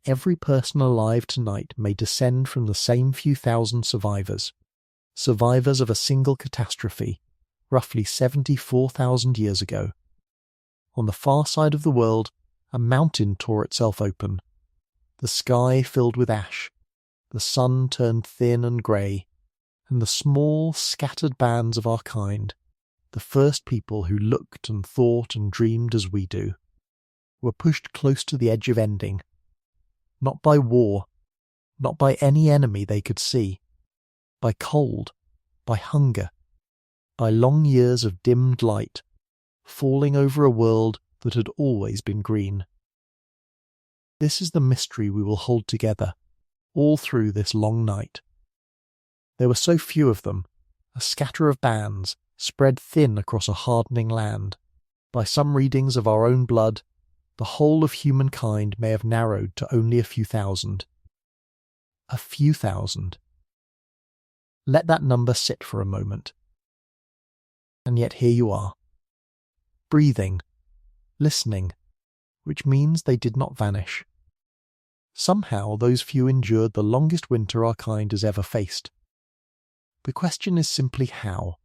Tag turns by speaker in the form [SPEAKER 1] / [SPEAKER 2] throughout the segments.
[SPEAKER 1] every person alive tonight may descend from the same few thousand survivors of a single catastrophe, roughly 74,000 years ago. On the far side of the world, a mountain tore itself open. The sky filled with ash, the sun turned thin and grey, and the small, scattered bands of our kind, the first people who looked and thought and dreamed as we do, were pushed close to the edge of ending. Not by war, not by any enemy they could see, by cold, by hunger, by long years of dimmed light, falling over a world that had always been green. This is the mystery we will hold together, all through this long night. There were so few of them, a scatter of bands, spread thin across a hardening land. By some readings of our own blood, the whole of humankind may have narrowed to only a few thousand. A few thousand. Let that number sit for a moment. And yet here you are, breathing, listening, which means they did not vanish. Somehow those few endured the longest winter our kind has ever faced. The question is simply how.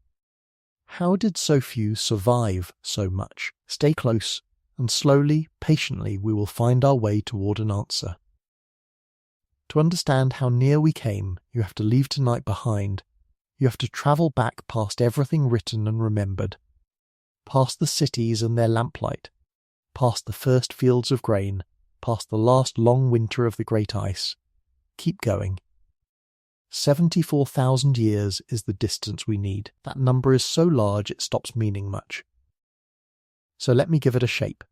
[SPEAKER 1] How did so few survive so much? Stay close, and slowly, patiently we will find our way toward an answer. To understand how near we came, you have to leave tonight behind. You have to travel back past everything written and remembered, past the cities and their lamplight, past the first fields of grain, past the last long winter of the great ice. Keep going. 74,000 years is the distance we need. That number is so large it stops meaning much. So let me give it a shape.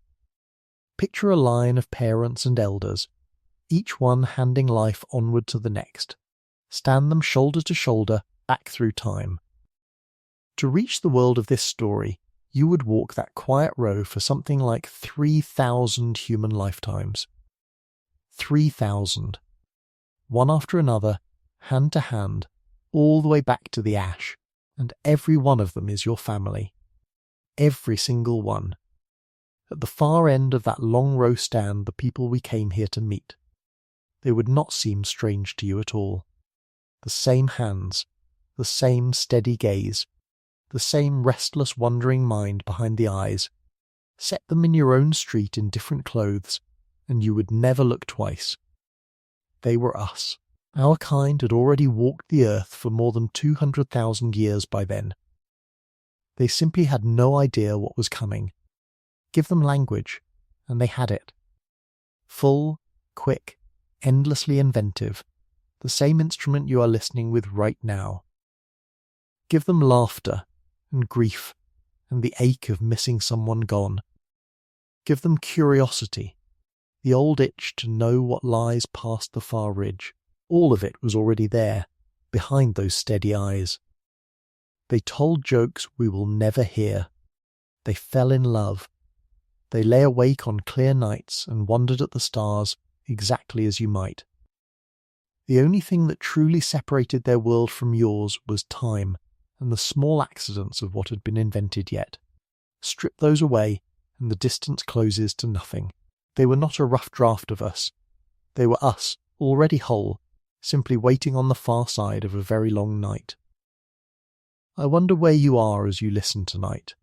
[SPEAKER 1] Picture a line of parents and elders, each one handing life onward to the next. Stand them shoulder to shoulder, back through time. To reach the world of this story, you would walk that quiet row for something like 3,000 human lifetimes. 3,000. One after another, hand to hand, all the way back to the ash, and every one of them is your family. Every single one. At the far end of that long row stand the people we came here to meet. They would not seem strange to you at all. The same hands, the same steady gaze, the same restless wondering mind behind the eyes. Set them in your own street in different clothes, and you would never look twice. They were us. Our kind had already walked the earth for more than 200,000 years by then. They simply had no idea what was coming. Give them language, and they had it. Full, quick, endlessly inventive, the same instrument you are listening with right now. Give them laughter, and grief, and the ache of missing someone gone. Give them curiosity, the old itch to know what lies past the far ridge. All of it was already there, behind those steady eyes. They told jokes we will never hear. They fell in love. They lay awake on clear nights and wondered at the stars exactly as you might. The only thing that truly separated their world from yours was time and the small accidents of what had been invented yet. Strip those away and the distance closes to nothing. They were not a rough draft of us. They were us, already whole, simply waiting on the far side of a very long night. I wonder where you are as you listen tonight.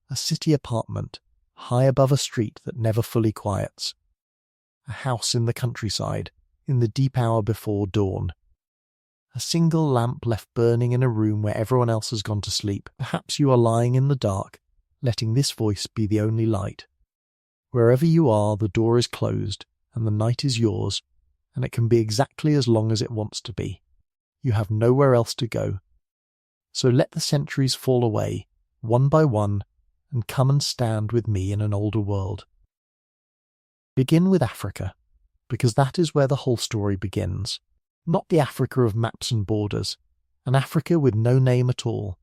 [SPEAKER 1] A city apartment, high above a street that never fully quiets. A house in the countryside, in the deep hour before dawn. A single lamp left burning in a room where everyone else has gone to sleep. Perhaps you are lying in the dark, letting this voice be the only light. Wherever you are, the door is closed, and the night is yours, and it can be exactly as long as it wants to be. You have nowhere else to go. So let the centuries fall away, one by one, and come and stand with me in an older world. Begin with Africa, because that is where the whole story begins. Not the Africa of maps and borders, an Africa with no name at all.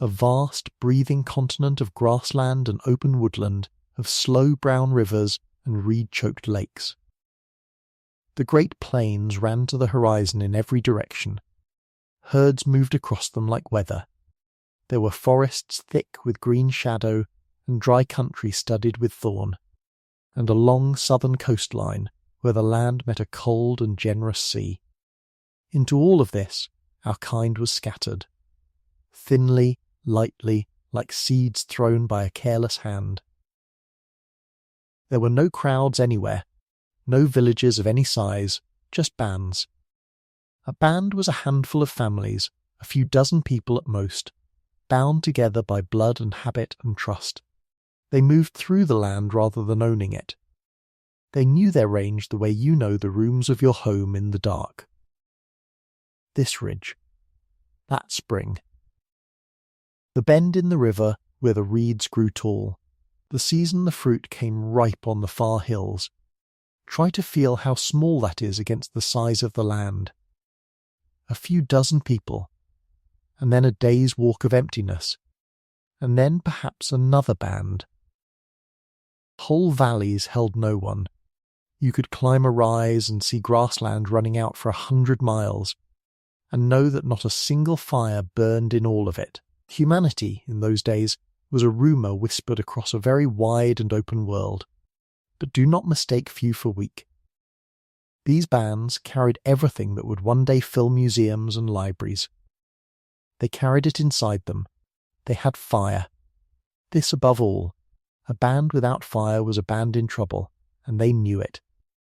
[SPEAKER 1] A vast, breathing continent of grassland and open woodland, of slow brown rivers and reed-choked lakes. The great plains ran to the horizon in every direction. Herds moved across them like weather. There were forests thick with green shadow and dry country studded with thorn, and a long southern coastline where the land met a cold and generous sea. Into all of this, our kind was scattered. Thinly, lightly, like seeds thrown by a careless hand. There were no crowds anywhere, no villages of any size, just bands. A band was a handful of families, a few dozen people at most, bound together by blood and habit and trust. They moved through the land rather than owning it. They knew their range the way you know the rooms of your home in the dark. This ridge. That spring. The bend in the river where the reeds grew tall. The season the fruit came ripe on the far hills. Try to feel how small that is against the size of the land. A few dozen people, and then a day's walk of emptiness, and then perhaps another band. Whole valleys held no one. You could climb a rise and see grassland running out for 100 miles, and know that not a single fire burned in all of it. Humanity, in those days, was a rumour whispered across a very wide and open world. But do not mistake few for weak. These bands carried everything that would one day fill museums and libraries. They carried it inside them. They had fire. This above all. A band without fire was a band in trouble, and they knew it.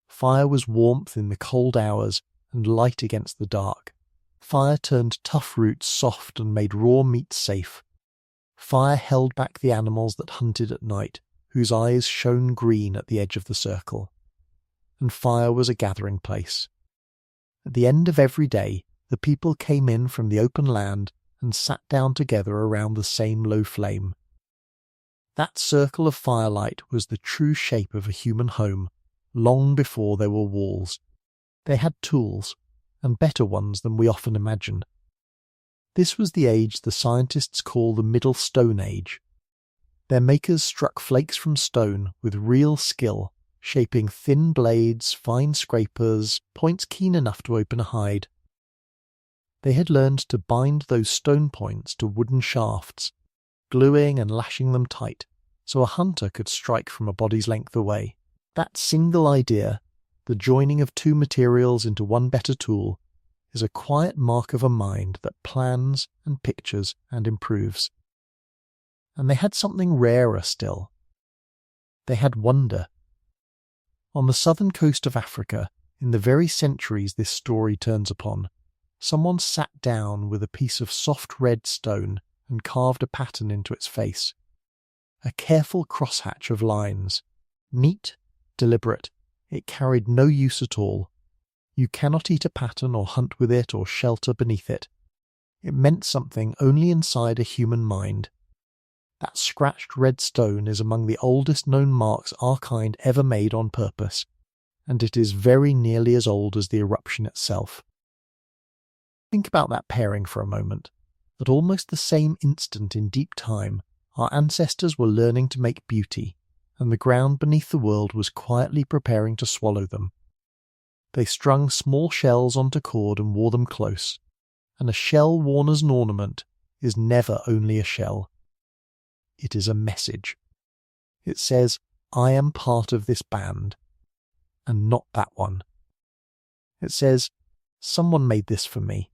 [SPEAKER 1] Fire was warmth in the cold hours and light against the dark. Fire turned tough roots soft and made raw meat safe. Fire held back the animals that hunted at night, whose eyes shone green at the edge of the circle. And fire was a gathering place. At the end of every day, the people came in from the open land and sat down together around the same low flame. That circle of firelight was the true shape of a human home, long before there were walls. They had tools, and better ones than we often imagine. This was the age the scientists call the Middle Stone Age. Their makers struck flakes from stone with real skill, shaping thin blades, fine scrapers, points keen enough to open a hide. They had learned to bind those stone points to wooden shafts, gluing and lashing them tight, so a hunter could strike from a body's length away. That single idea, the joining of two materials into one better tool, is a quiet mark of a mind that plans and pictures and improves. And they had something rarer still. They had wonder. On the southern coast of Africa, in the very centuries this story turns upon, someone sat down with a piece of soft red stone and carved a pattern into its face. A careful crosshatch of lines. Neat, deliberate, it carried no use at all. You cannot eat a pattern or hunt with it or shelter beneath it. It meant something only inside a human mind. That scratched red stone is among the oldest known marks our kind ever made on purpose, and it is very nearly as old as the eruption itself. Think about that pairing for a moment. At almost the same instant in deep time, our ancestors were learning to make beauty, and the ground beneath the world was quietly preparing to swallow them. They strung small shells onto cord and wore them close, and a shell worn as an ornament is never only a shell. It is a message. It says, I am part of this band, and not that one. It says, someone made this for me,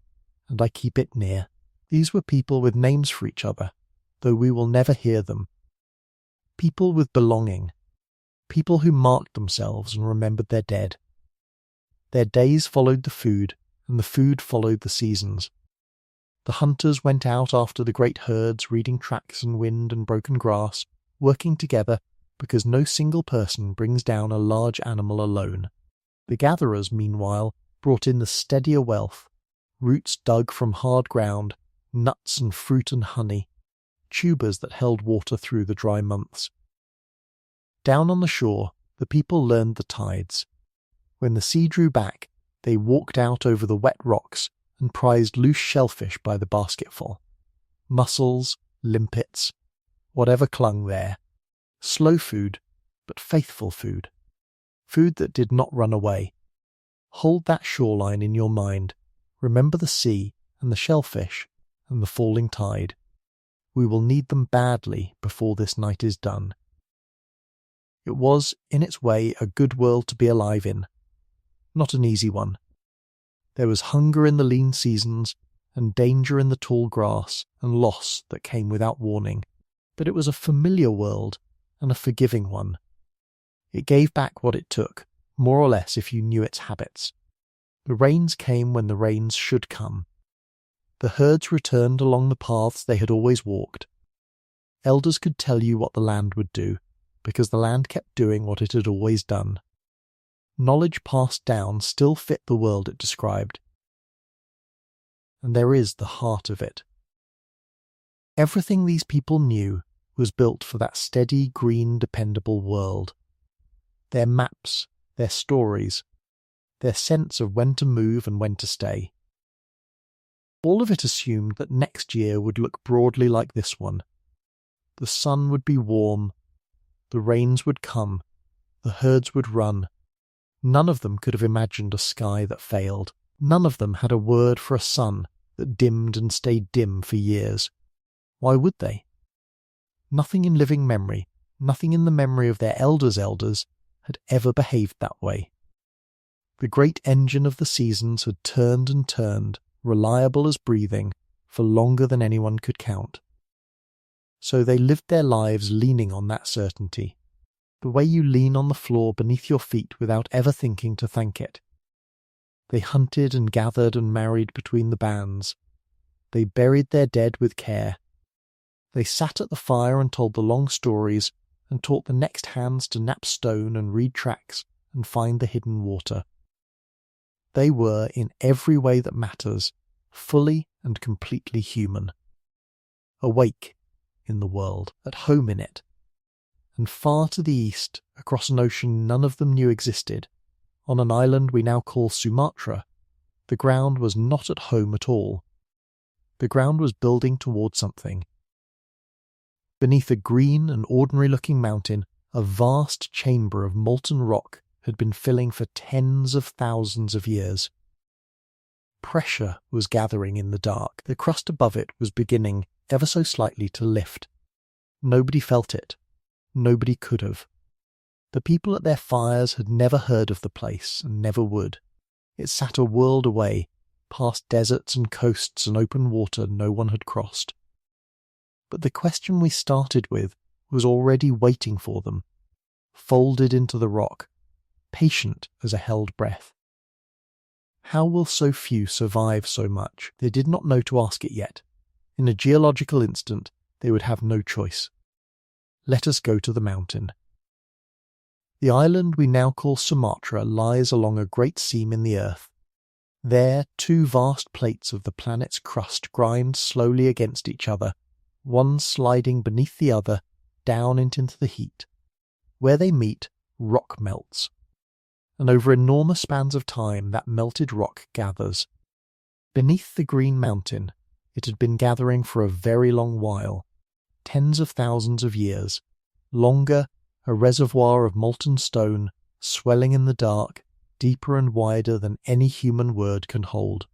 [SPEAKER 1] and I keep it near. These were people with names for each other, though we will never hear them. People with belonging. People who marked themselves and remembered their dead. Their days followed the food, and the food followed the seasons. The hunters went out after the great herds, reading tracks and wind and broken grass, working together because no single person brings down a large animal alone. The gatherers, meanwhile, brought in the steadier wealth, roots dug from hard ground, nuts and fruit and honey, tubers that held water through the dry months. Down on the shore, the people learned the tides. When the sea drew back, they walked out over the wet rocks and prized loose shellfish by the basketful. Mussels, limpets, whatever clung there. Slow food, but faithful food. Food that did not run away. Hold that shoreline in your mind. Remember the sea and the shellfish and the falling tide. We will need them badly before this night is done. It was, in its way, a good world to be alive in, not an easy one. There was hunger in the lean seasons, and danger in the tall grass, and loss that came without warning. But it was a familiar world, and a forgiving one. It gave back what it took, more or less if you knew its habits. The rains came when the rains should come. The herds returned along the paths they had always walked. Elders could tell you what the land would do, because the land kept doing what it had always done. Knowledge passed down still fit the world it described. And there is the heart of it. Everything these people knew was built for that steady, green, dependable world. Their maps, their stories, their sense of when to move and when to stay. All of it assumed that next year would look broadly like this one. The sun would be warm, the rains would come, the herds would run. None of them could have imagined a sky that failed. None of them had a word for a sun that dimmed and stayed dim for years. Why would they? Nothing in living memory, nothing in the memory of their elders' elders, had ever behaved that way. The great engine of the seasons had turned and turned, reliable as breathing, for longer than anyone could count. So they lived their lives leaning on that certainty, the way you lean on the floor beneath your feet without ever thinking to thank it. They hunted and gathered and married between the bands. They buried their dead with care. They sat at the fire and told the long stories and taught the next hands to knap stone and read tracks and find the hidden water. They were, in every way that matters, fully and completely human. Awake in the world, at home in it. And far to the east, across an ocean none of them knew existed, on an island we now call Sumatra, the ground was not at home at all. The ground was building toward something. Beneath a green and ordinary-looking mountain, a vast chamber of molten rock had been filling for tens of thousands of years. Pressure was gathering in the dark. The crust above it was beginning, ever so slightly, to lift. Nobody felt it. Nobody could have. The people at their fires had never heard of the place, and never would. It sat a world away, past deserts and coasts and open water no one had crossed. But the question we started with was already waiting for them, folded into the rock, patient as a held breath. How will so few survive so much? They did not know to ask it yet. In a geological instant, they would have no choice. Let us go to the mountain. The island we now call Sumatra lies along a great seam in the earth. There, two vast plates of the planet's crust grind slowly against each other, one sliding beneath the other down into the heat. Where they meet, rock melts. And over enormous spans of time that melted rock gathers. Beneath the green mountain, it had been gathering for a very long while, tens of thousands of years, longer, a reservoir of molten stone, swelling in the dark, deeper and wider than any human word can hold.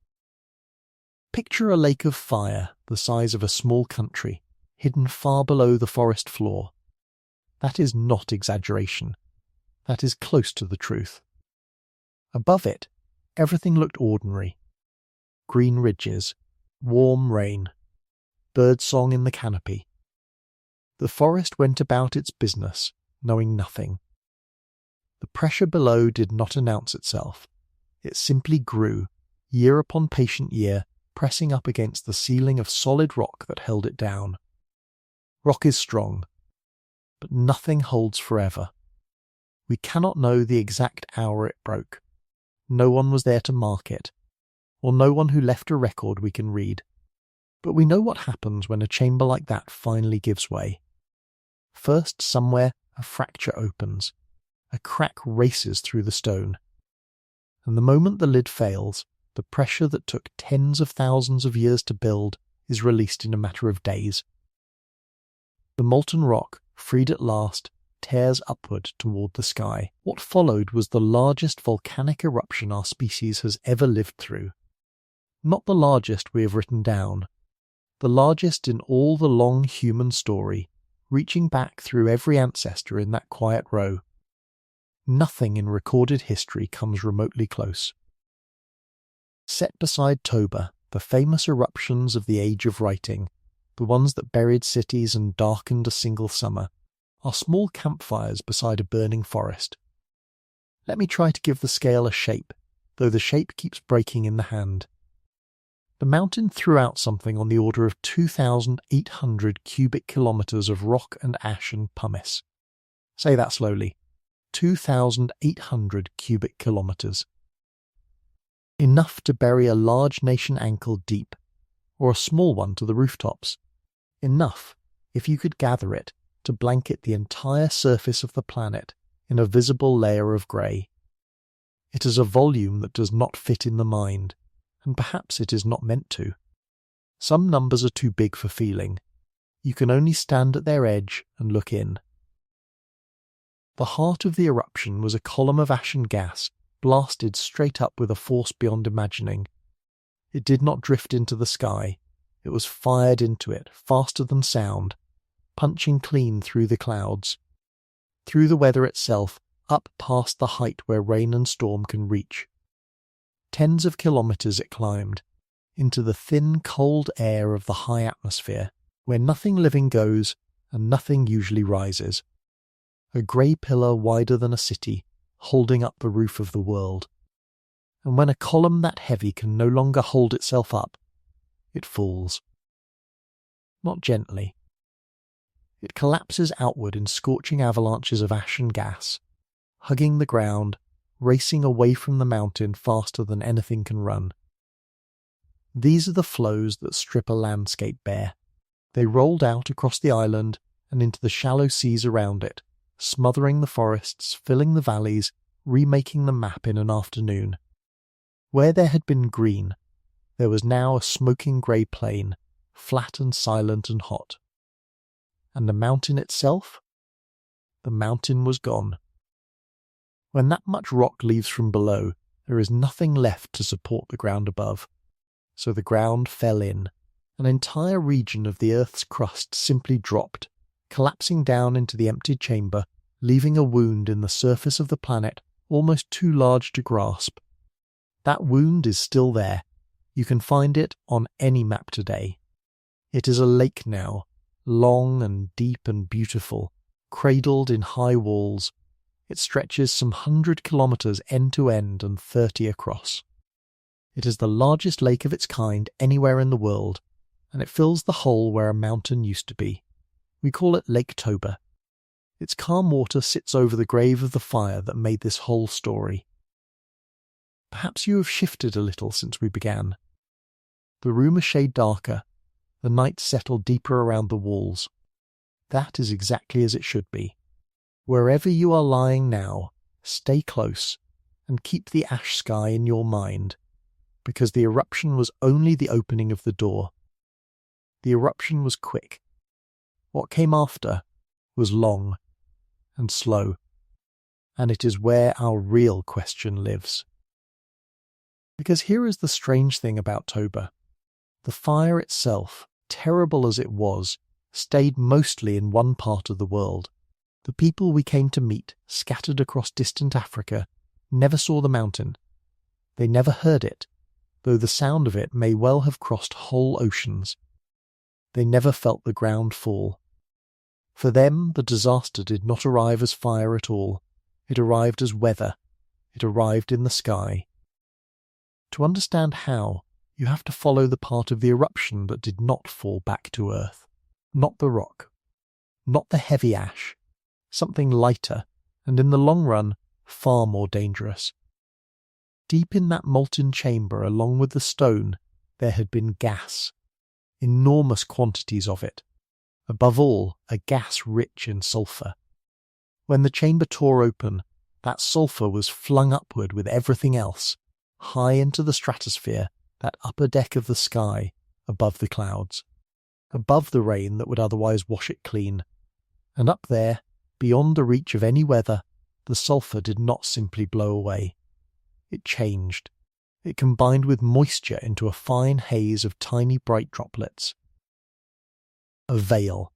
[SPEAKER 1] Picture a lake of fire the size of a small country, hidden far below the forest floor. That is not exaggeration. That is close to the truth. Above it, everything looked ordinary. Green ridges, warm rain, birdsong in the canopy. The forest went about its business, knowing nothing. The pressure below did not announce itself. It simply grew, year upon patient year, pressing up against the ceiling of solid rock that held it down. Rock is strong, but nothing holds forever. We cannot know the exact hour it broke. No one was there to mark it, or no one who left a record we can read. But we know what happens when a chamber like that finally gives way. First, somewhere, a fracture opens. A crack races through the stone. And the moment the lid fails, the pressure that took tens of thousands of years to build is released in a matter of days. The molten rock, freed at last, tears upward toward the sky. What followed was the largest volcanic eruption our species has ever lived through. Not the largest we have written down. The largest in all the long human story, reaching back through every ancestor in that quiet row. Nothing in recorded history comes remotely close. Set beside Toba, the famous eruptions of the age of writing, the ones that buried cities and darkened a single summer, are small campfires beside a burning forest. Let me try to give the scale a shape, though the shape keeps breaking in the hand. The mountain threw out something on the order of 2,800 cubic kilometres of rock and ash and pumice. Say that slowly. 2,800 cubic kilometres. Enough to bury a large nation ankle deep, or a small one to the rooftops. Enough, if you could gather it, to blanket the entire surface of the planet in a visible layer of grey. It is a volume that does not fit in the mind, and perhaps it is not meant to. Some numbers are too big for feeling. You can only stand at their edge and look in. The heart of the eruption was a column of ash and gas, blasted straight up with a force beyond imagining. It did not drift into the sky. It was fired into it, faster than sound, punching clean through the clouds, through the weather itself, up past the height where rain and storm can reach. Tens of kilometres it climbed, into the thin, cold air of the high atmosphere, where nothing living goes and nothing usually rises. A grey pillar wider than a city, holding up the roof of the world. And when a column that heavy can no longer hold itself up, it falls. Not gently. It collapses outward in scorching avalanches of ash and gas, hugging the ground, racing away from the mountain faster than anything can run. These are the flows that strip a landscape bare. They rolled out across the island and into the shallow seas around it, smothering the forests, filling the valleys, remaking the map in an afternoon. Where there had been green, there was now a smoking grey plain, flat and silent and hot. And the mountain itself? The mountain was gone. When that much rock leaves from below, there is nothing left to support the ground above. So the ground fell in. An entire region of the Earth's crust simply dropped, collapsing down into the emptied chamber, leaving a wound in the surface of the planet almost too large to grasp. That wound is still there. You can find it on any map today. It is a lake now, long and deep and beautiful, cradled in high walls. It stretches some 100 kilometres end to end and 30 across. It is the largest lake of its kind anywhere in the world, and it fills the hole where a mountain used to be. We call it Lake Toba. Its calm water sits over the grave of the fire that made this whole story. Perhaps you have shifted a little since we began. The room a shade darker, the night settled deeper around the walls. That is exactly as it should be. Wherever you are lying now, stay close and keep the ash sky in your mind, because the eruption was only the opening of the door. The eruption was quick. What came after was long and slow, and it is where our real question lives. Because here is the strange thing about Toba. The fire itself, terrible as it was, stayed mostly in one part of the world. The people we came to meet, scattered across distant Africa, never saw the mountain. They never heard it, though the sound of it may well have crossed whole oceans. They never felt the ground fall. For them, the disaster did not arrive as fire at all. It arrived as weather. It arrived in the sky. To understand how, you have to follow the part of the eruption that did not fall back to earth. Not the rock. Not the heavy ash. Something lighter, and in the long run, far more dangerous. Deep in that molten chamber, along with the stone, there had been gas. Enormous quantities of it. Above all, a gas rich in sulphur. When the chamber tore open, that sulphur was flung upward with everything else, high into the stratosphere, that upper deck of the sky, above the clouds, above the rain that would otherwise wash it clean. And up there, beyond the reach of any weather, the sulphur did not simply blow away. It changed. It combined with moisture into a fine haze of tiny bright droplets. A veil.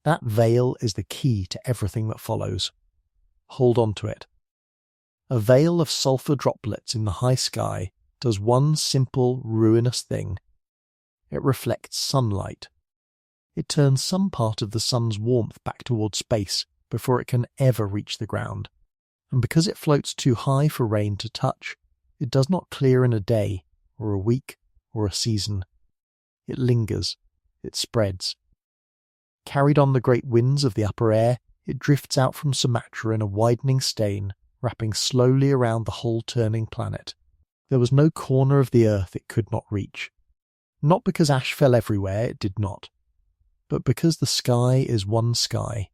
[SPEAKER 1] That veil is the key to everything that follows. Hold on to it. A veil of sulfur droplets in the high sky does one simple, ruinous thing. It reflects sunlight. It turns some part of the sun's warmth back towards space before it can ever reach the ground. And because it floats too high for rain to touch, it does not clear in a day, or a week, or a season. It lingers. It spreads. Carried on the great winds of the upper air, it drifts out from Sumatra in a widening stain, wrapping slowly around the whole turning planet. There was no corner of the earth it could not reach. Not because ash fell everywhere, it did not, but because the sky is one sky.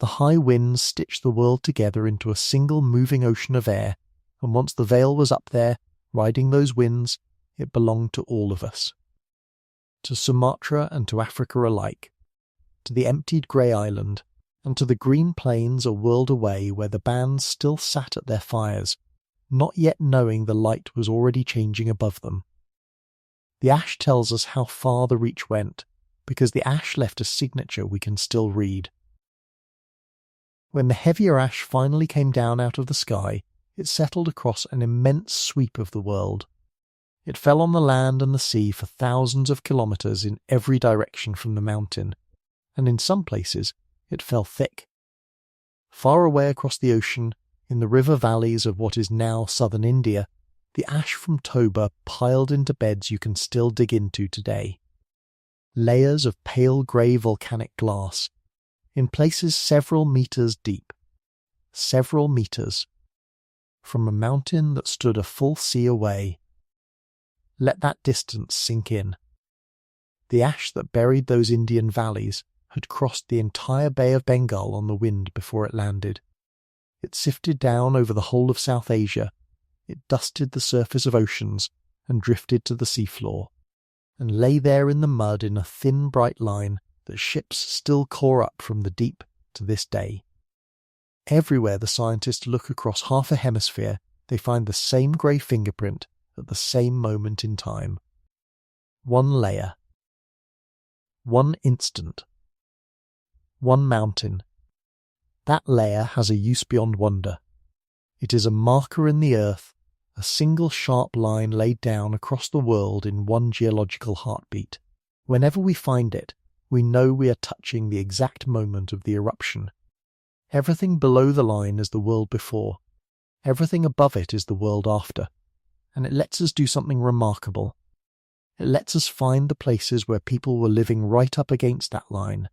[SPEAKER 1] The high winds stitched the world together into a single moving ocean of air, and once the veil was up there, riding those winds, it belonged to all of us. To Sumatra and to Africa alike, to the emptied grey island, and to the green plains a world away where the bands still sat at their fires, not yet knowing the light was already changing above them. The ash tells us how far the reach went, because the ash left a signature we can still read. When the heavier ash finally came down out of the sky, it settled across an immense sweep of the world. It fell on the land and the sea for thousands of kilometres in every direction from the mountain, and in some places it fell thick. Far away across the ocean, in the river valleys of what is now southern India, the ash from Toba piled into beds you can still dig into today. Layers of pale grey volcanic glass, in places several metres deep. Several metres. From a mountain that stood a full sea away. Let that distance sink in. The ash that buried those Indian valleys had crossed the entire Bay of Bengal on the wind before it landed. It sifted down over the whole of South Asia. It dusted the surface of oceans and drifted to the seafloor, and lay there in the mud in a thin bright line that ships still core up from the deep to this day. Everywhere the scientists look across half a hemisphere, they find the same grey fingerprint at the same moment in time. One layer. One instant. One mountain. That layer has a use beyond wonder. It is a marker in the earth, a single sharp line laid down across the world in one geological heartbeat. Whenever we find it, we know we are touching the exact moment of the eruption. Everything below the line is the world before. Everything above it is the world after. And it lets us do something remarkable. It lets us find the places where people were living right up against that line,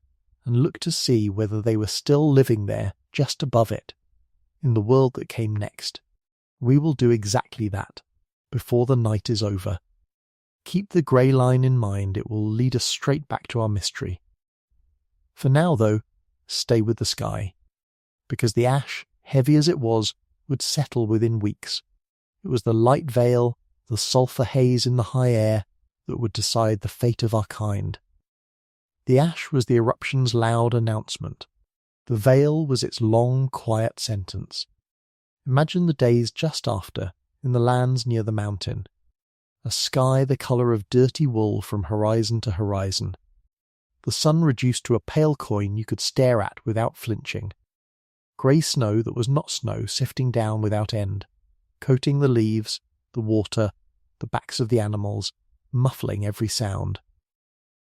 [SPEAKER 1] and look to see whether they were still living there, just above it, in the world that came next. We will do exactly that, before the night is over. Keep the grey line in mind, it will lead us straight back to our mystery. For now, though, stay with the sky, because the ash, heavy as it was, would settle within weeks. It was the light veil, the sulphur haze in the high air, that would decide the fate of our kind. The ash was the eruption's loud announcement. The veil was its long, quiet sentence. Imagine the days just after, in the lands near the mountain. A sky the colour of dirty wool from horizon to horizon. The sun reduced to a pale coin you could stare at without flinching. Grey snow that was not snow sifting down without end, coating the leaves, the water, the backs of the animals, muffling every sound.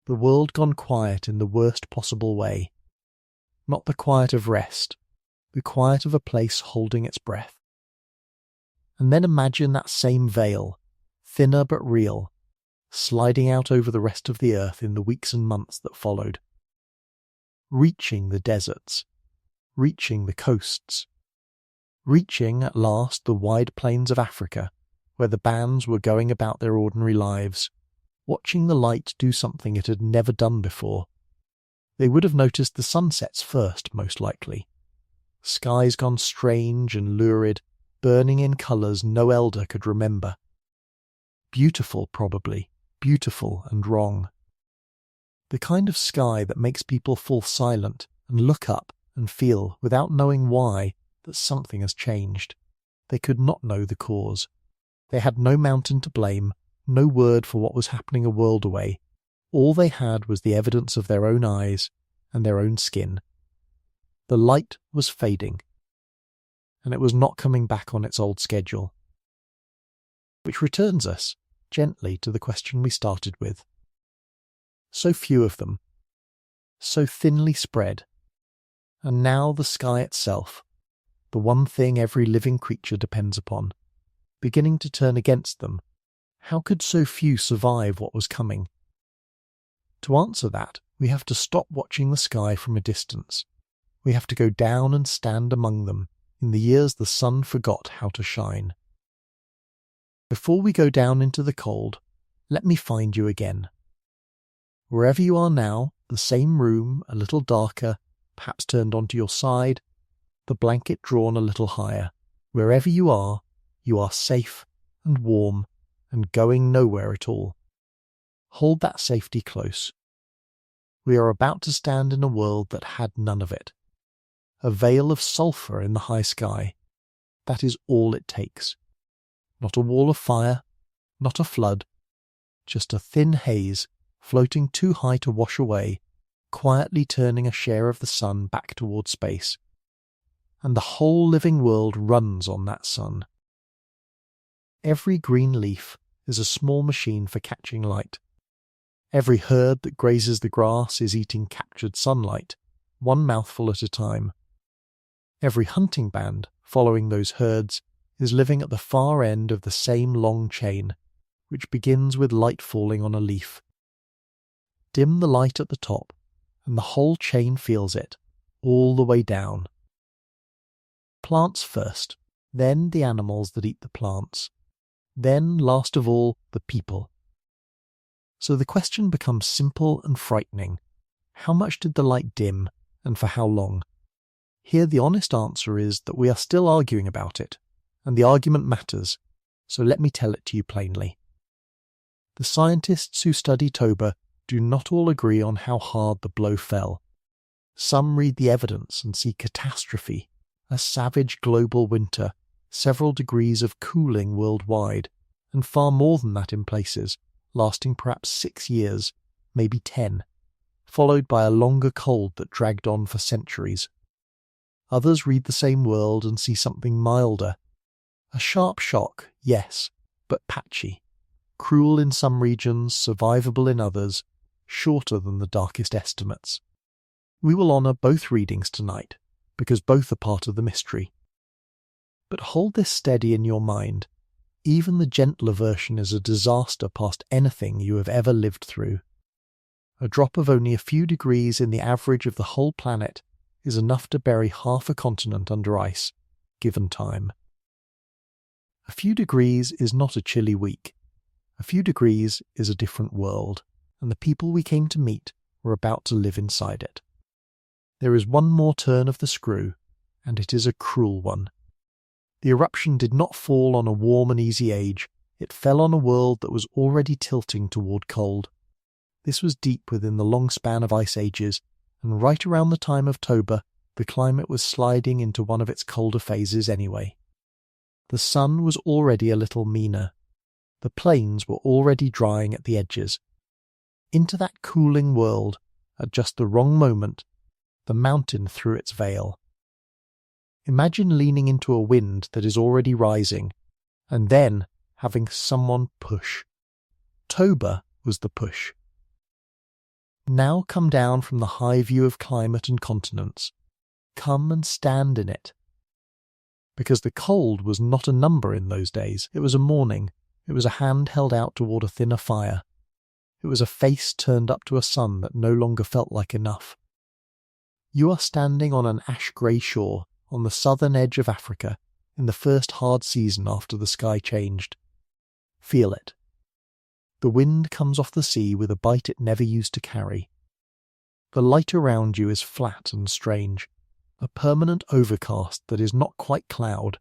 [SPEAKER 1] The world gone quiet in the worst possible way. Not the quiet of rest, the quiet of a place holding its breath. And then imagine that same veil, thinner but real, sliding out over the rest of the earth in the weeks and months that followed. Reaching the deserts, reaching the coasts, reaching at last the wide plains of Africa, where the bands were going about their ordinary lives, watching the light do something it had never done before. They would have noticed the sunsets first, most likely. Skies gone strange and lurid, burning in colours no elder could remember. Beautiful, probably, beautiful and wrong. The kind of sky that makes people fall silent and look up and feel, without knowing why, that something has changed. They could not know the cause. They had no mountain to blame, no word for what was happening a world away. All they had was the evidence of their own eyes and their own skin. The light was fading. and it was not coming back on its old schedule. Which returns us, gently, to the question we started with. So few of them, so thinly spread, and now the sky itself, the one thing every living creature depends upon, beginning to turn against them. How could so few survive what was coming? To answer that, we have to stop watching the sky from a distance. We have to go down and stand among them in the years the sun forgot how to shine. Before we go down into the cold, let me find you again. Wherever you are now, the same room, a little darker, perhaps turned onto your side, the blanket drawn a little higher. Wherever you are safe and warm and going nowhere at all. Hold that safety close. We are about to stand in a world that had none of it. A veil of sulphur in the high sky. That is all it takes. Not a wall of fire, not a flood, just a thin haze floating too high to wash away, quietly turning a share of the sun back toward space. And the whole living world runs on that sun. Every green leaf is a small machine for catching light. Every herd that grazes the grass is eating captured sunlight, one mouthful at a time. Every hunting band following those herds is living at the far end of the same long chain, which begins with light falling on a leaf. Dim the light at the top, and the whole chain feels it, all the way down. Plants first, then the animals that eat the plants, then, last of all, the people. So the question becomes simple and frightening. How much did the light dim, and for how long? Here the honest answer is that we are still arguing about it, and the argument matters, so let me tell it to you plainly. The scientists who study Toba do not all agree on how hard the blow fell. Some read the evidence and see catastrophe, a savage global winter, several degrees of cooling worldwide, and far more than that in places, lasting perhaps 6 years, maybe 10, followed by a longer cold that dragged on for centuries. Others read the same world and see something milder. A sharp shock, yes, but patchy. Cruel in some regions, survivable in others, shorter than the darkest estimates. We will honour both readings tonight, because both are part of the mystery. But hold this steady in your mind. Even the gentler version is a disaster past anything you have ever lived through. A drop of only a few degrees in the average of the whole planet is enough to bury half a continent under ice, given time. A few degrees is not a chilly week. A few degrees is a different world, and the people we came to meet were about to live inside it. There is one more turn of the screw, and it is a cruel one. The eruption did not fall on a warm and easy age, it fell on a world that was already tilting toward cold. This was deep within the long span of ice ages, and right around the time of Toba, the climate was sliding into one of its colder phases anyway. The sun was already a little meaner. The plains were already drying at the edges. Into that cooling world, at just the wrong moment, the mountain threw its veil. Imagine leaning into a wind that is already rising, and then having someone push. Toba was the push. Now come down from the high view of climate and continents. Come and stand in it. Because the cold was not a number in those days, it was a morning. It was a hand held out toward a thinner fire. It was a face turned up to a sun that no longer felt like enough. You are standing on an ash-grey shore on the southern edge of Africa in the first hard season after the sky changed. Feel it. The wind comes off the sea with a bite it never used to carry. The light around you is flat and strange, a permanent overcast that is not quite cloud,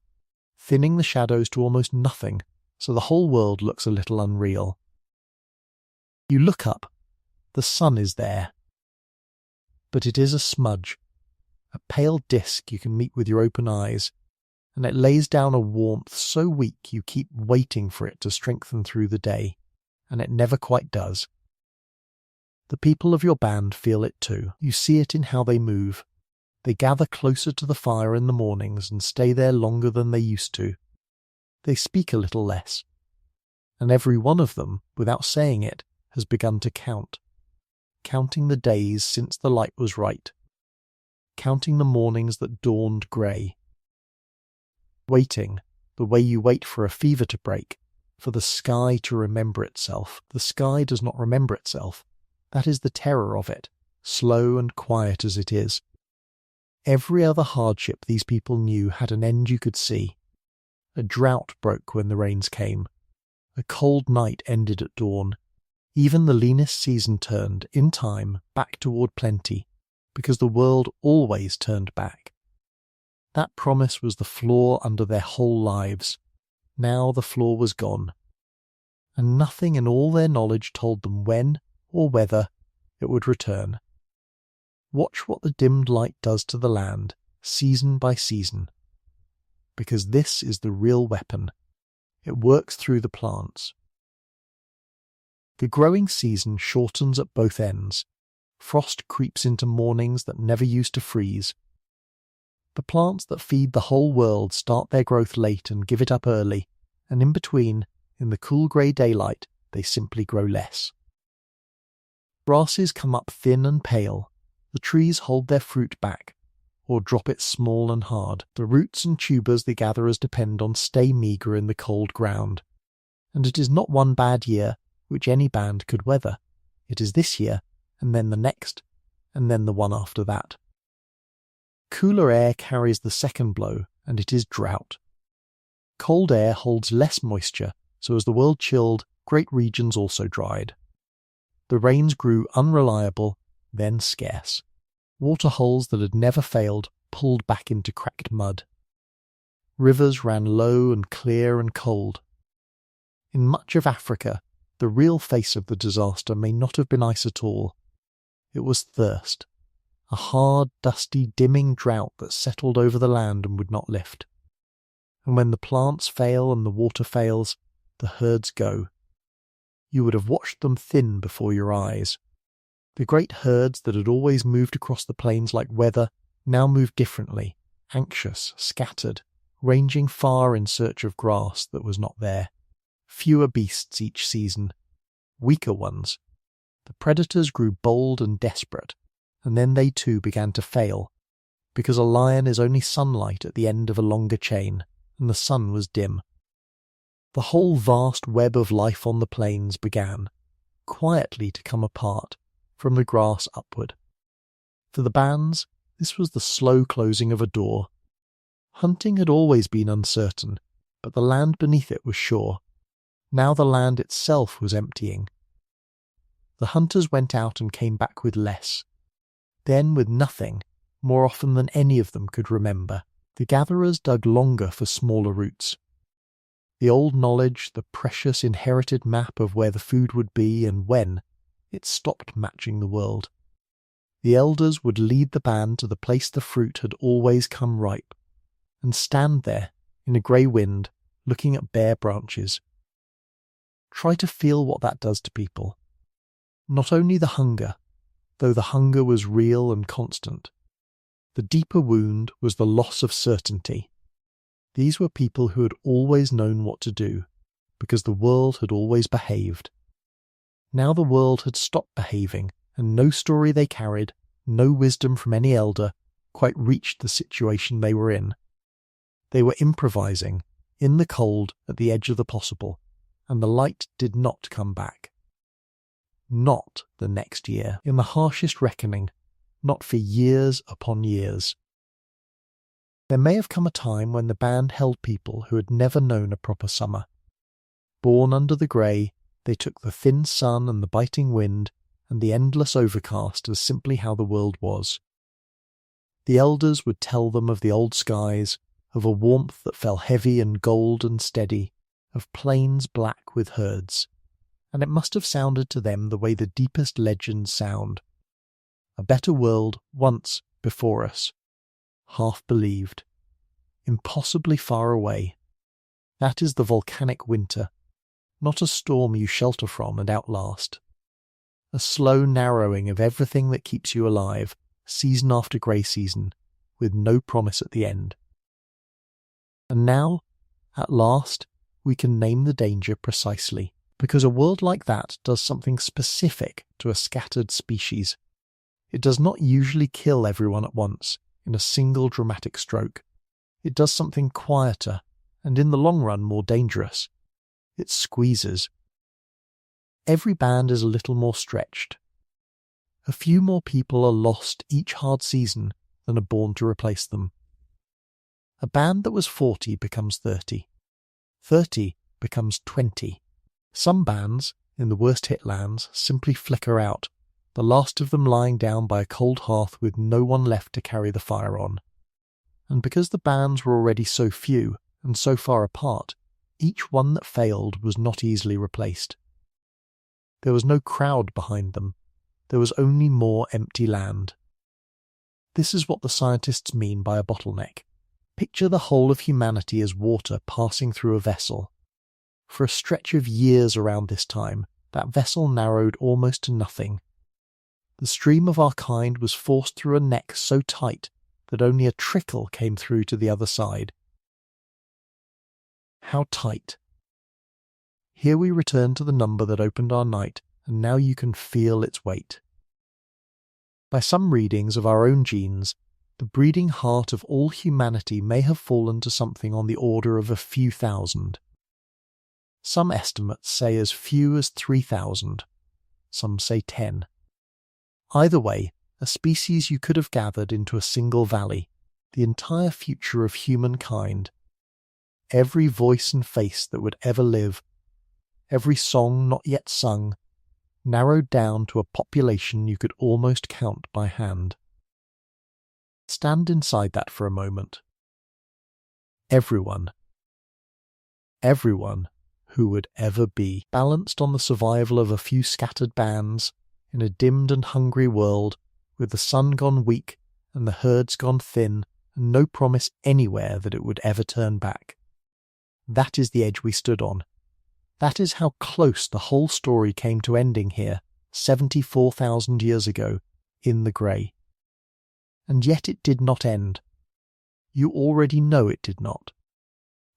[SPEAKER 1] thinning the shadows to almost nothing, so the whole world looks a little unreal. You look up. The sun is there. But it is a smudge, a pale disk you can meet with your open eyes, and it lays down a warmth so weak you keep waiting for it to strengthen through the day, and it never quite does. The people of your band feel it too. You see it in how they move. They gather closer to the fire in the mornings and stay there longer than they used to. They speak a little less. And every one of them, without saying it, has begun to count. Counting the days since the light was right. Counting the mornings that dawned grey. Waiting, the way you wait for a fever to break, for the sky to remember itself. The sky does not remember itself. That is the terror of it, slow and quiet as it is. Every other hardship these people knew had an end you could see. A drought broke when the rains came. A cold night ended at dawn. Even the leanest season turned, in time, back toward plenty, because the world always turned back. That promise was the floor under their whole lives. Now the floor was gone. And nothing in all their knowledge told them when, or whether, it would return. Watch what the dimmed light does to the land, season by season. Because this is the real weapon. It works through the plants. The growing season shortens at both ends. Frost creeps into mornings that never used to freeze. The plants that feed the whole world start their growth late and give it up early, and in between, in the cool grey daylight, they simply grow less. Grasses come up thin and pale. The trees hold their fruit back, or drop it small and hard. The roots and tubers the gatherers depend on stay meagre in the cold ground. And it is not one bad year which any band could weather. It is this year, and then the next, and then the one after that. Cooler air carries the second blow, and it is drought. Cold air holds less moisture, so as the world chilled, great regions also dried. The rains grew unreliable, then scarce. Waterholes that had never failed pulled back into cracked mud. Rivers ran low and clear and cold. In much of Africa, the real face of the disaster may not have been ice at all. It was thirst, a hard, dusty, dimming drought that settled over the land and would not lift. And when the plants fail and the water fails, the herds go. You would have watched them thin before your eyes. The great herds that had always moved across the plains like weather now moved differently, anxious, scattered, ranging far in search of grass that was not there. Fewer beasts each season, weaker ones. The predators grew bold and desperate, and then they too began to fail, because a lion is only sunlight at the end of a longer chain, and the sun was dim. The whole vast web of life on the plains began, quietly to come apart, from the grass upward. For the bands, this was the slow closing of a door. Hunting had always been uncertain, but the land beneath it was sure. Now the land itself was emptying. The hunters went out and came back with less. Then with nothing, more often than any of them could remember. The gatherers dug longer for smaller roots. The old knowledge, the precious inherited map of where the food would be and when, it stopped matching the world. The elders would lead the band to the place the fruit had always come ripe, and stand there, in a grey wind, looking at bare branches. Try to feel what that does to people. Not only the hunger, though the hunger was real and constant. The deeper wound was the loss of certainty. These were people who had always known what to do, because the world had always behaved. Now the world had stopped behaving, and no story they carried, no wisdom from any elder, quite reached the situation they were in. They were improvising, in the cold, at the edge of the possible, and the light did not come back. Not the next year, in the harshest reckoning, not for years upon years. There may have come a time when the band held people who had never known a proper summer. Born under the grey, they took the thin sun and the biting wind and the endless overcast as simply how the world was. The elders would tell them of the old skies, of a warmth that fell heavy and gold and steady, of plains black with herds, and it must have sounded to them the way the deepest legends sound. A better world once before us, half believed, impossibly far away. That is the volcanic winter, not a storm you shelter from and outlast. A slow narrowing of everything that keeps you alive, season after grey season, with no promise at the end. And now, at last, we can name the danger precisely, because a world like that does something specific to a scattered species. It does not usually kill everyone at once, in a single dramatic stroke. It does something quieter, and in the long run more dangerous. It squeezes. Every band is a little more stretched. A few more people are lost each hard season than are born to replace them. A band that was 40 becomes 30. 30 becomes 20. Some bands, in the worst hit lands, simply flicker out, the last of them lying down by a cold hearth with no one left to carry the fire on. And because the bands were already so few and so far apart, each one that failed was not easily replaced. There was no crowd behind them. There was only more empty land. This is what the scientists mean by a bottleneck. Picture the whole of humanity as water passing through a vessel. For a stretch of years around this time, that vessel narrowed almost to nothing. The stream of our kind was forced through a neck so tight that only a trickle came through to the other side. How tight? Here we return to the number that opened our night, and now you can feel its weight. By some readings of our own genes, the breeding heart of all humanity may have fallen to something on the order of a few thousand. Some estimates say as few as 3,000. Some say 10. Either way, a species you could have gathered into a single valley, the entire future of humankind. Every voice and face that would ever live, every song not yet sung, narrowed down to a population you could almost count by hand. Stand inside that for a moment. Everyone who would ever be, balanced on the survival of a few scattered bands, in a dimmed and hungry world, with the sun gone weak and the herds gone thin, and no promise anywhere that it would ever turn back. That is the edge we stood on. That is how close the whole story came to ending here, 74,000 years ago, in the grey. And yet it did not end. You already know it did not.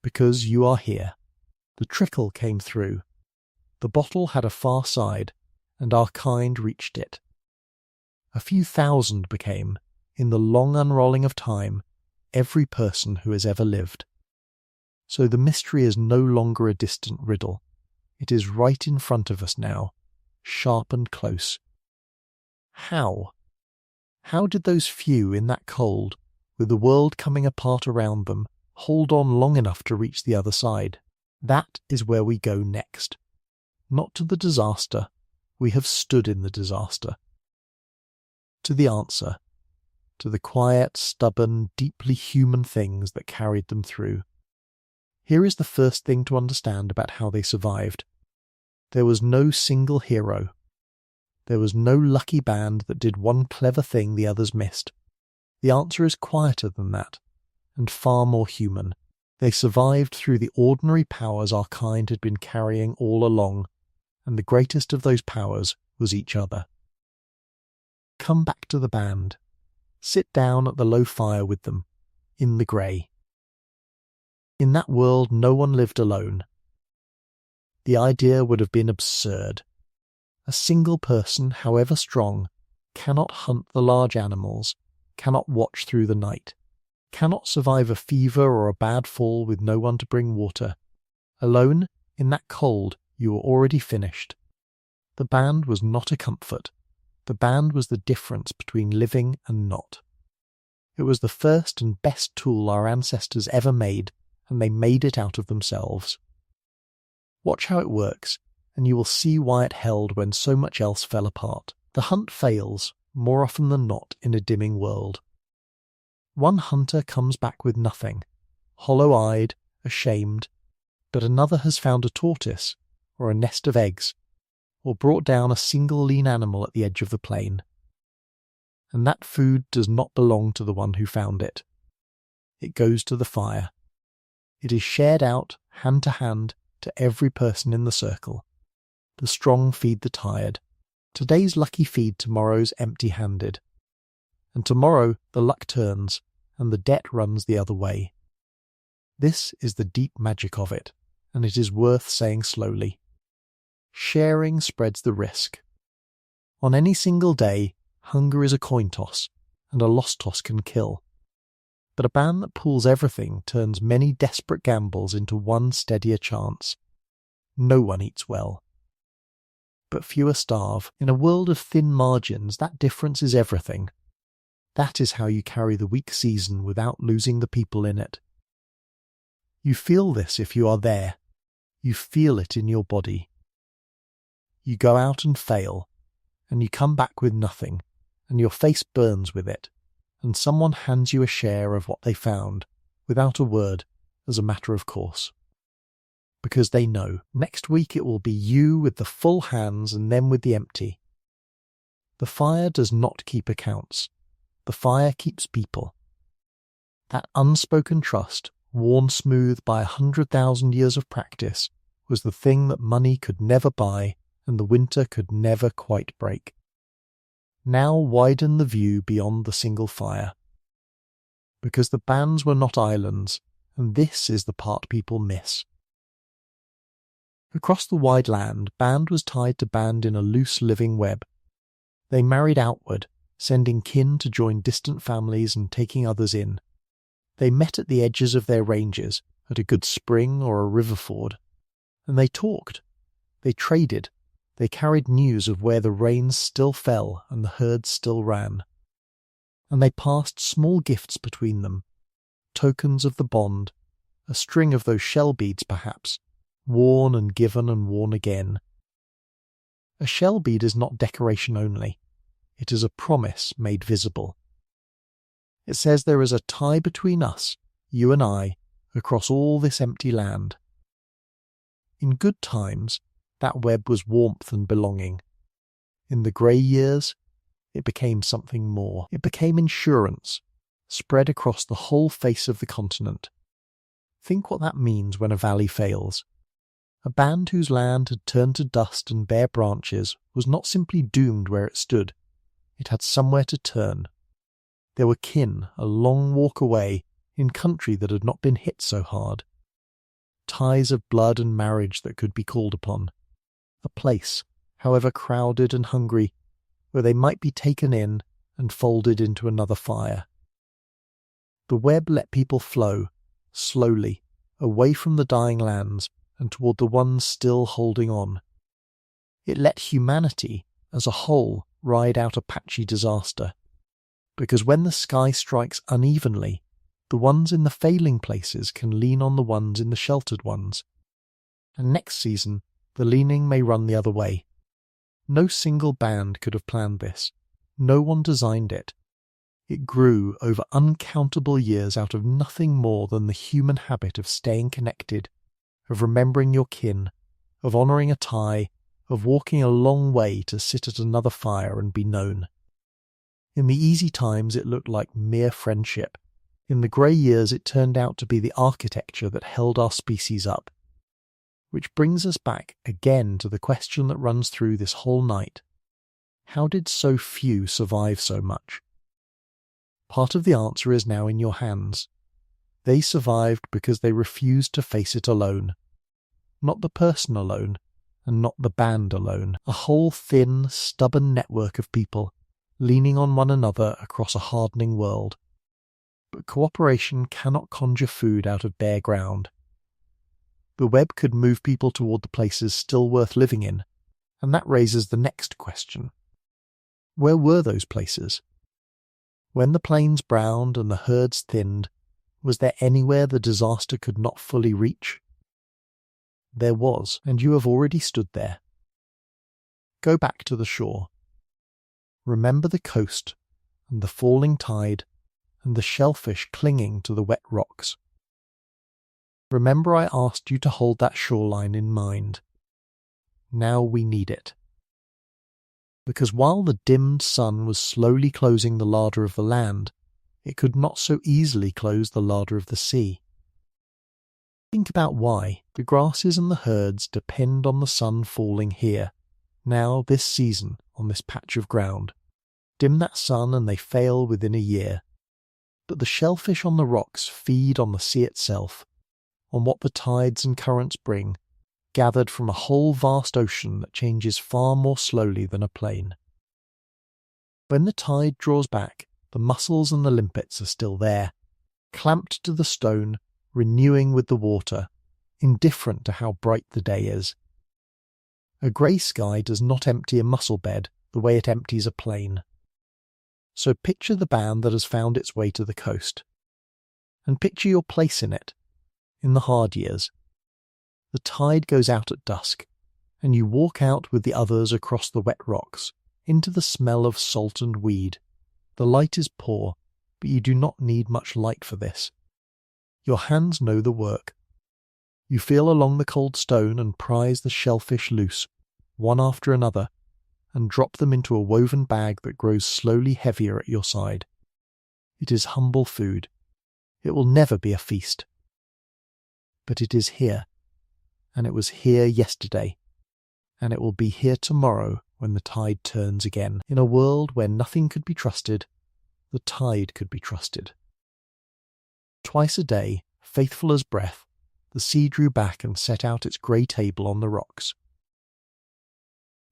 [SPEAKER 1] Because you are here. The trickle came through. The bottle had a far side, and our kind reached it. A few thousand became, in the long unrolling of time, every person who has ever lived. So the mystery is no longer a distant riddle. It is right in front of us now, sharp and close. How? How did those few in that cold, with the world coming apart around them, hold on long enough to reach the other side? That is where we go next. Not to the disaster. We have stood in the disaster. To the answer. To the quiet, stubborn, deeply human things that carried them through. Here is the first thing to understand about how they survived. There was no single hero. There was no lucky band that did one clever thing the others missed. The answer is quieter than that, and far more human. They survived through the ordinary powers our kind had been carrying all along, and the greatest of those powers was each other. Come back to the band. Sit down at the low fire with them, in the grey. In that world no one lived alone. The idea would have been absurd. A single person, however strong, cannot hunt the large animals, cannot watch through the night, cannot survive a fever or a bad fall with no one to bring water. Alone, in that cold, you were already finished. The band was not a comfort. The band was the difference between living and not. It was the first and best tool our ancestors ever made, and they made it out of themselves. Watch how it works, and you will see why it held when so much else fell apart. The hunt fails, more often than not, in a dimming world. One hunter comes back with nothing, hollow-eyed, ashamed, but another has found a tortoise, or a nest of eggs, or brought down a single lean animal at the edge of the plain. And that food does not belong to the one who found it. It goes to the fire. It is shared out, hand to hand, to every person in the circle. The strong feed the tired. Today's lucky feed tomorrow's empty-handed. And tomorrow the luck turns, and the debt runs the other way. This is the deep magic of it, and it is worth saying slowly. Sharing spreads the risk. On any single day, hunger is a coin toss, and a lost toss can kill. But a ban that pools everything turns many desperate gambles into one steadier chance. No one eats well, but fewer starve. In a world of thin margins, that difference is everything. That is how you carry the weak season without losing the people in it. You feel this if you are there. You feel it in your body. You go out and fail, and you come back with nothing, and your face burns with it, and someone hands you a share of what they found, without a word, as a matter of course. Because they know, next week it will be you with the full hands and them with the empty. The fire does not keep accounts. The fire keeps people. That unspoken trust, worn smooth by 100,000 years of practice, was the thing that money could never buy and the winter could never quite break. Now widen the view beyond the single fire. Because the bands were not islands, and this is the part people miss. Across the wide land, band was tied to band in a loose living web. They married outward, sending kin to join distant families and taking others in. They met at the edges of their ranges, at a good spring or a river ford. And they talked. They traded. They carried news of where the rains still fell and the herds still ran. And they passed small gifts between them, tokens of the bond, a string of those shell beads perhaps, worn and given and worn again. A shell bead is not decoration only. It is a promise made visible. It says there is a tie between us, you and I, across all this empty land. In good times, that web was warmth and belonging. In the grey years, it became something more. It became insurance, spread across the whole face of the continent. Think what that means when a valley fails. A band whose land had turned to dust and bare branches was not simply doomed where it stood. It had somewhere to turn. There were kin a long walk away in country that had not been hit so hard. Ties of blood and marriage that could be called upon. A place, however crowded and hungry, where they might be taken in and folded into another fire. The web let people flow, slowly, away from the dying lands and toward the ones still holding on. It let humanity, as a whole, ride out a patchy disaster. Because when the sky strikes unevenly, the ones in the failing places can lean on the ones in the sheltered ones. And next season, the leaning may run the other way. No single band could have planned this. No one designed it. It grew over uncountable years out of nothing more than the human habit of staying connected, of remembering your kin, of honouring a tie, of walking a long way to sit at another fire and be known. In the easy times it looked like mere friendship. In the grey years it turned out to be the architecture that held our species up. Which brings us back again to the question that runs through this whole night. How did so few survive so much? Part of the answer is now in your hands. They survived because they refused to face it alone. Not the person alone, and not the band alone. A whole thin, stubborn network of people, leaning on one another across a hardening world. But cooperation cannot conjure food out of bare ground. The web could move people toward the places still worth living in, and that raises the next question. Where were those places? When the plains browned and the herds thinned, was there anywhere the disaster could not fully reach? There was, and you have already stood there. Go back to the shore. Remember the coast, and the falling tide, and the shellfish clinging to the wet rocks. Remember I asked you to hold that shoreline in mind. Now we need it. Because while the dimmed sun was slowly closing the larder of the land, it could not so easily close the larder of the sea. Think about why. The grasses and the herds depend on the sun falling here, now this season, on this patch of ground. Dim that sun and they fail within a year. But the shellfish on the rocks feed on the sea itself, on what the tides and currents bring, gathered from a whole vast ocean that changes far more slowly than a plane. When the tide draws back, the mussels and the limpets are still there, clamped to the stone, renewing with the water, indifferent to how bright the day is. A grey sky does not empty a mussel bed the way it empties a plane. So picture the band that has found its way to the coast. And picture your place in it, in the hard years. The tide goes out at dusk, and you walk out with the others across the wet rocks, into the smell of salt and weed. The light is poor, but you do not need much light for this. Your hands know the work. You feel along the cold stone and prise the shellfish loose, one after another, and drop them into a woven bag that grows slowly heavier at your side. It is humble food. It will never be a feast. But it is here, and it was here yesterday, and it will be here tomorrow when the tide turns again. In a world where nothing could be trusted, the tide could be trusted. Twice a day, faithful as breath, the sea drew back and set out its grey table on the rocks.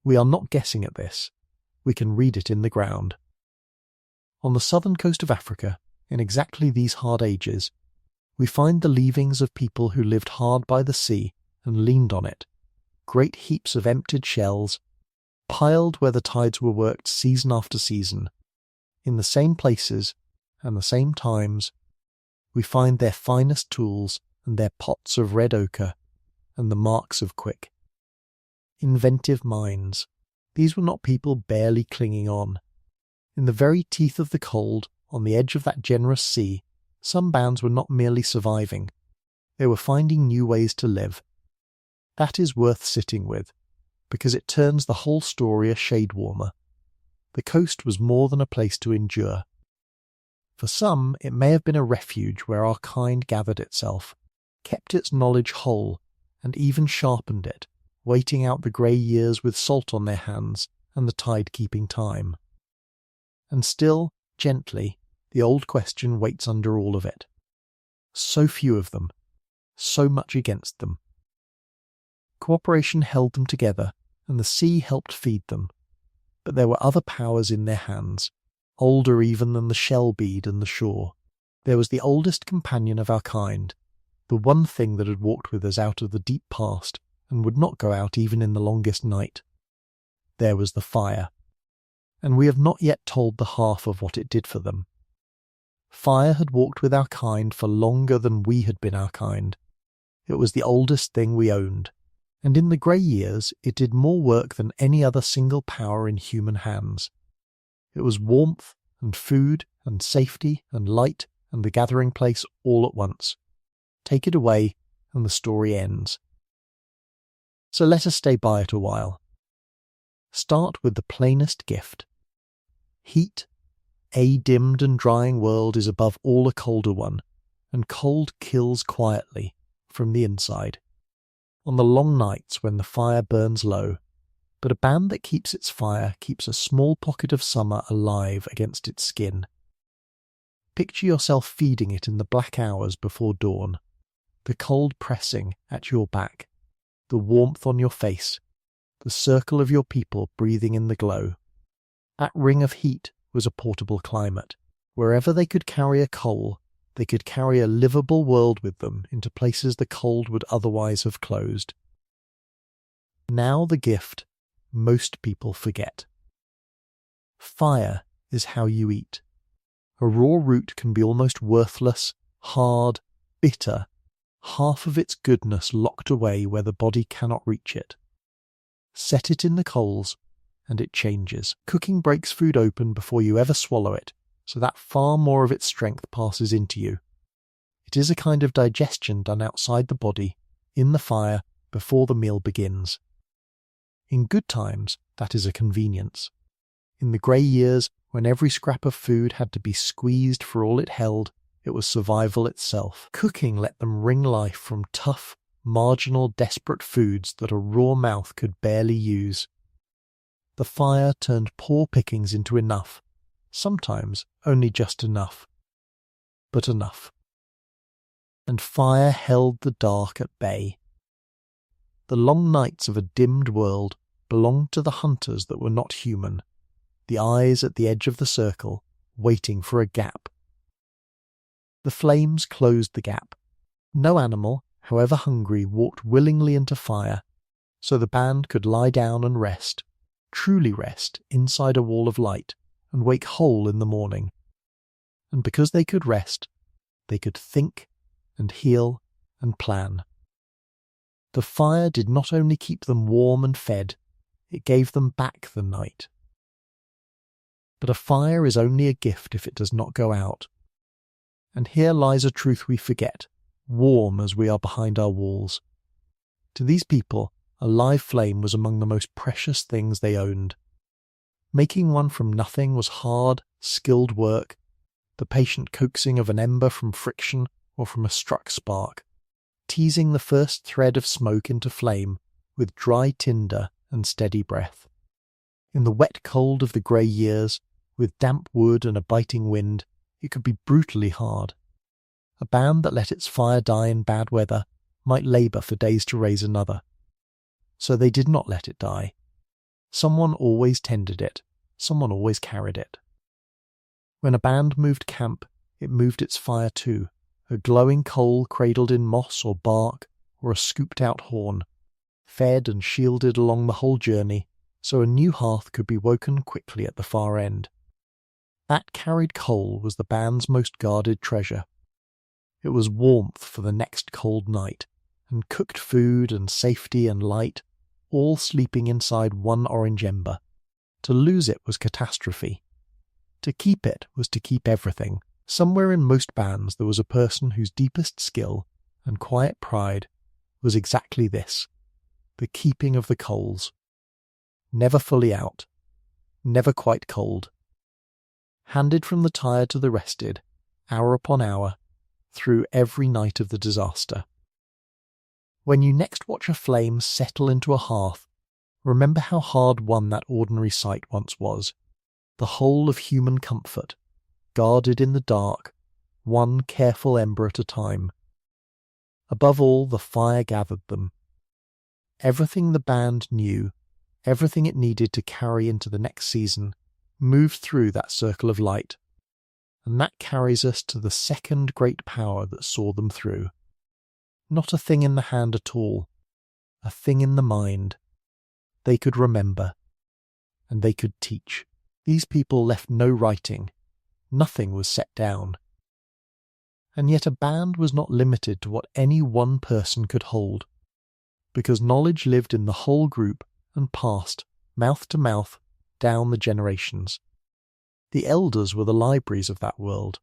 [SPEAKER 1] We are not guessing at this. We can read it in the ground. On the southern coast of Africa, in exactly these hard ages, we find the leavings of people who lived hard by the sea and leaned on it, great heaps of emptied shells, piled where the tides were worked season after season. In the same places and the same times, we find their finest tools and their pots of red ochre and the marks of quick. Inventive minds. These were not people barely clinging on. In the very teeth of the cold, on the edge of that generous sea, some bands were not merely surviving. They were finding new ways to live. That is worth sitting with, because it turns the whole story a shade warmer. The coast was more than a place to endure. For some, it may have been a refuge where our kind gathered itself, kept its knowledge whole, and even sharpened it, waiting out the grey years with salt on their hands and the tide keeping time. And still, gently, the old question waits under all of it. So few of them, so much against them. Cooperation held them together, and the sea helped feed them. But there were other powers in their hands, older even than the shell bead and the shore. There was the oldest companion of our kind, the one thing that had walked with us out of the deep past and would not go out even in the longest night. There was the fire, and we have not yet told the half of what it did for them. Fire had walked with our kind for longer than we had been our kind. It was the oldest thing we owned, and in the grey years it did more work than any other single power in human hands. It was warmth and food and safety and light and the gathering place all at once. Take it away and the story ends. So let us stay by it a while. Start with the plainest gift. Heat, a dimmed and drying world, is above all a colder one, and cold kills quietly, from the inside, on the long nights when the fire burns low. But a band that keeps its fire keeps a small pocket of summer alive against its skin. Picture yourself feeding it in the black hours before dawn, the cold pressing at your back, the warmth on your face, the circle of your people breathing in the glow. That ring of heat was a portable climate. Wherever they could carry a coal, they could carry a livable world with them into places the cold would otherwise have closed. Now the gift most people forget. Fire is how you eat. A raw root can be almost worthless, hard, bitter, half of its goodness locked away where the body cannot reach it. Set it in the coals, and it changes. Cooking breaks food open before you ever swallow it, so that far more of its strength passes into you. It is a kind of digestion done outside the body, in the fire, before the meal begins. In good times, that is a convenience. In the grey years, when every scrap of food had to be squeezed for all it held, it was survival itself. Cooking let them wring life from tough, marginal, desperate foods that a raw mouth could barely use. The fire turned poor pickings into enough, sometimes only just enough. but enough. And fire held the dark at bay. The long nights of a dimmed world belonged to the hunters that were not human, the eyes at the edge of the circle, waiting for a gap. The flames closed the gap. No animal, however hungry, walked willingly into fire, so the band could lie down and rest, truly rest, inside a wall of light, and wake whole in the morning. And because they could rest, they could think and heal and plan. The fire did not only keep them warm and fed, it gave them back the night. But a fire is only a gift if it does not go out. And here lies a truth we forget, warm as we are behind our walls. To these people, a live flame was among the most precious things they owned. Making one from nothing was hard, skilled work, the patient coaxing of an ember from friction or from a struck spark, teasing the first thread of smoke into flame with dry tinder and steady breath. In the wet cold of the grey years, with damp wood and a biting wind, it could be brutally hard. A band that let its fire die in bad weather might labour for days to raise another. So they did not let it die. Someone always tended it, someone always carried it. When a band moved camp, it moved its fire too, a glowing coal cradled in moss or bark or a scooped-out horn, fed and shielded along the whole journey, so a new hearth could be woken quickly at the far end. That carried coal was the band's most guarded treasure. It was warmth for the next cold night, and cooked food and safety and light, all sleeping inside one orange ember. To lose it was catastrophe. To keep it was to keep everything. Somewhere in most bands there was a person whose deepest skill and quiet pride was exactly this, the keeping of the coals. Never fully out, never quite cold. Handed from the tired to the rested, hour upon hour, through every night of the disaster. When you next watch a flame settle into a hearth, remember how hard won that ordinary sight once was, the whole of human comfort, guarded in the dark, one careful ember at a time. Above all, the fire gathered them. Everything the band knew, everything it needed to carry into the next season, moved through that circle of light. And that carries us to the second great power that saw them through. Not a thing in the hand at all, a thing in the mind. They could remember, and they could teach. These people left no writing. Nothing was set down. And yet a band was not limited to what any one person could hold, because knowledge lived in the whole group and passed, mouth to mouth, down the generations. The elders were the libraries of that world.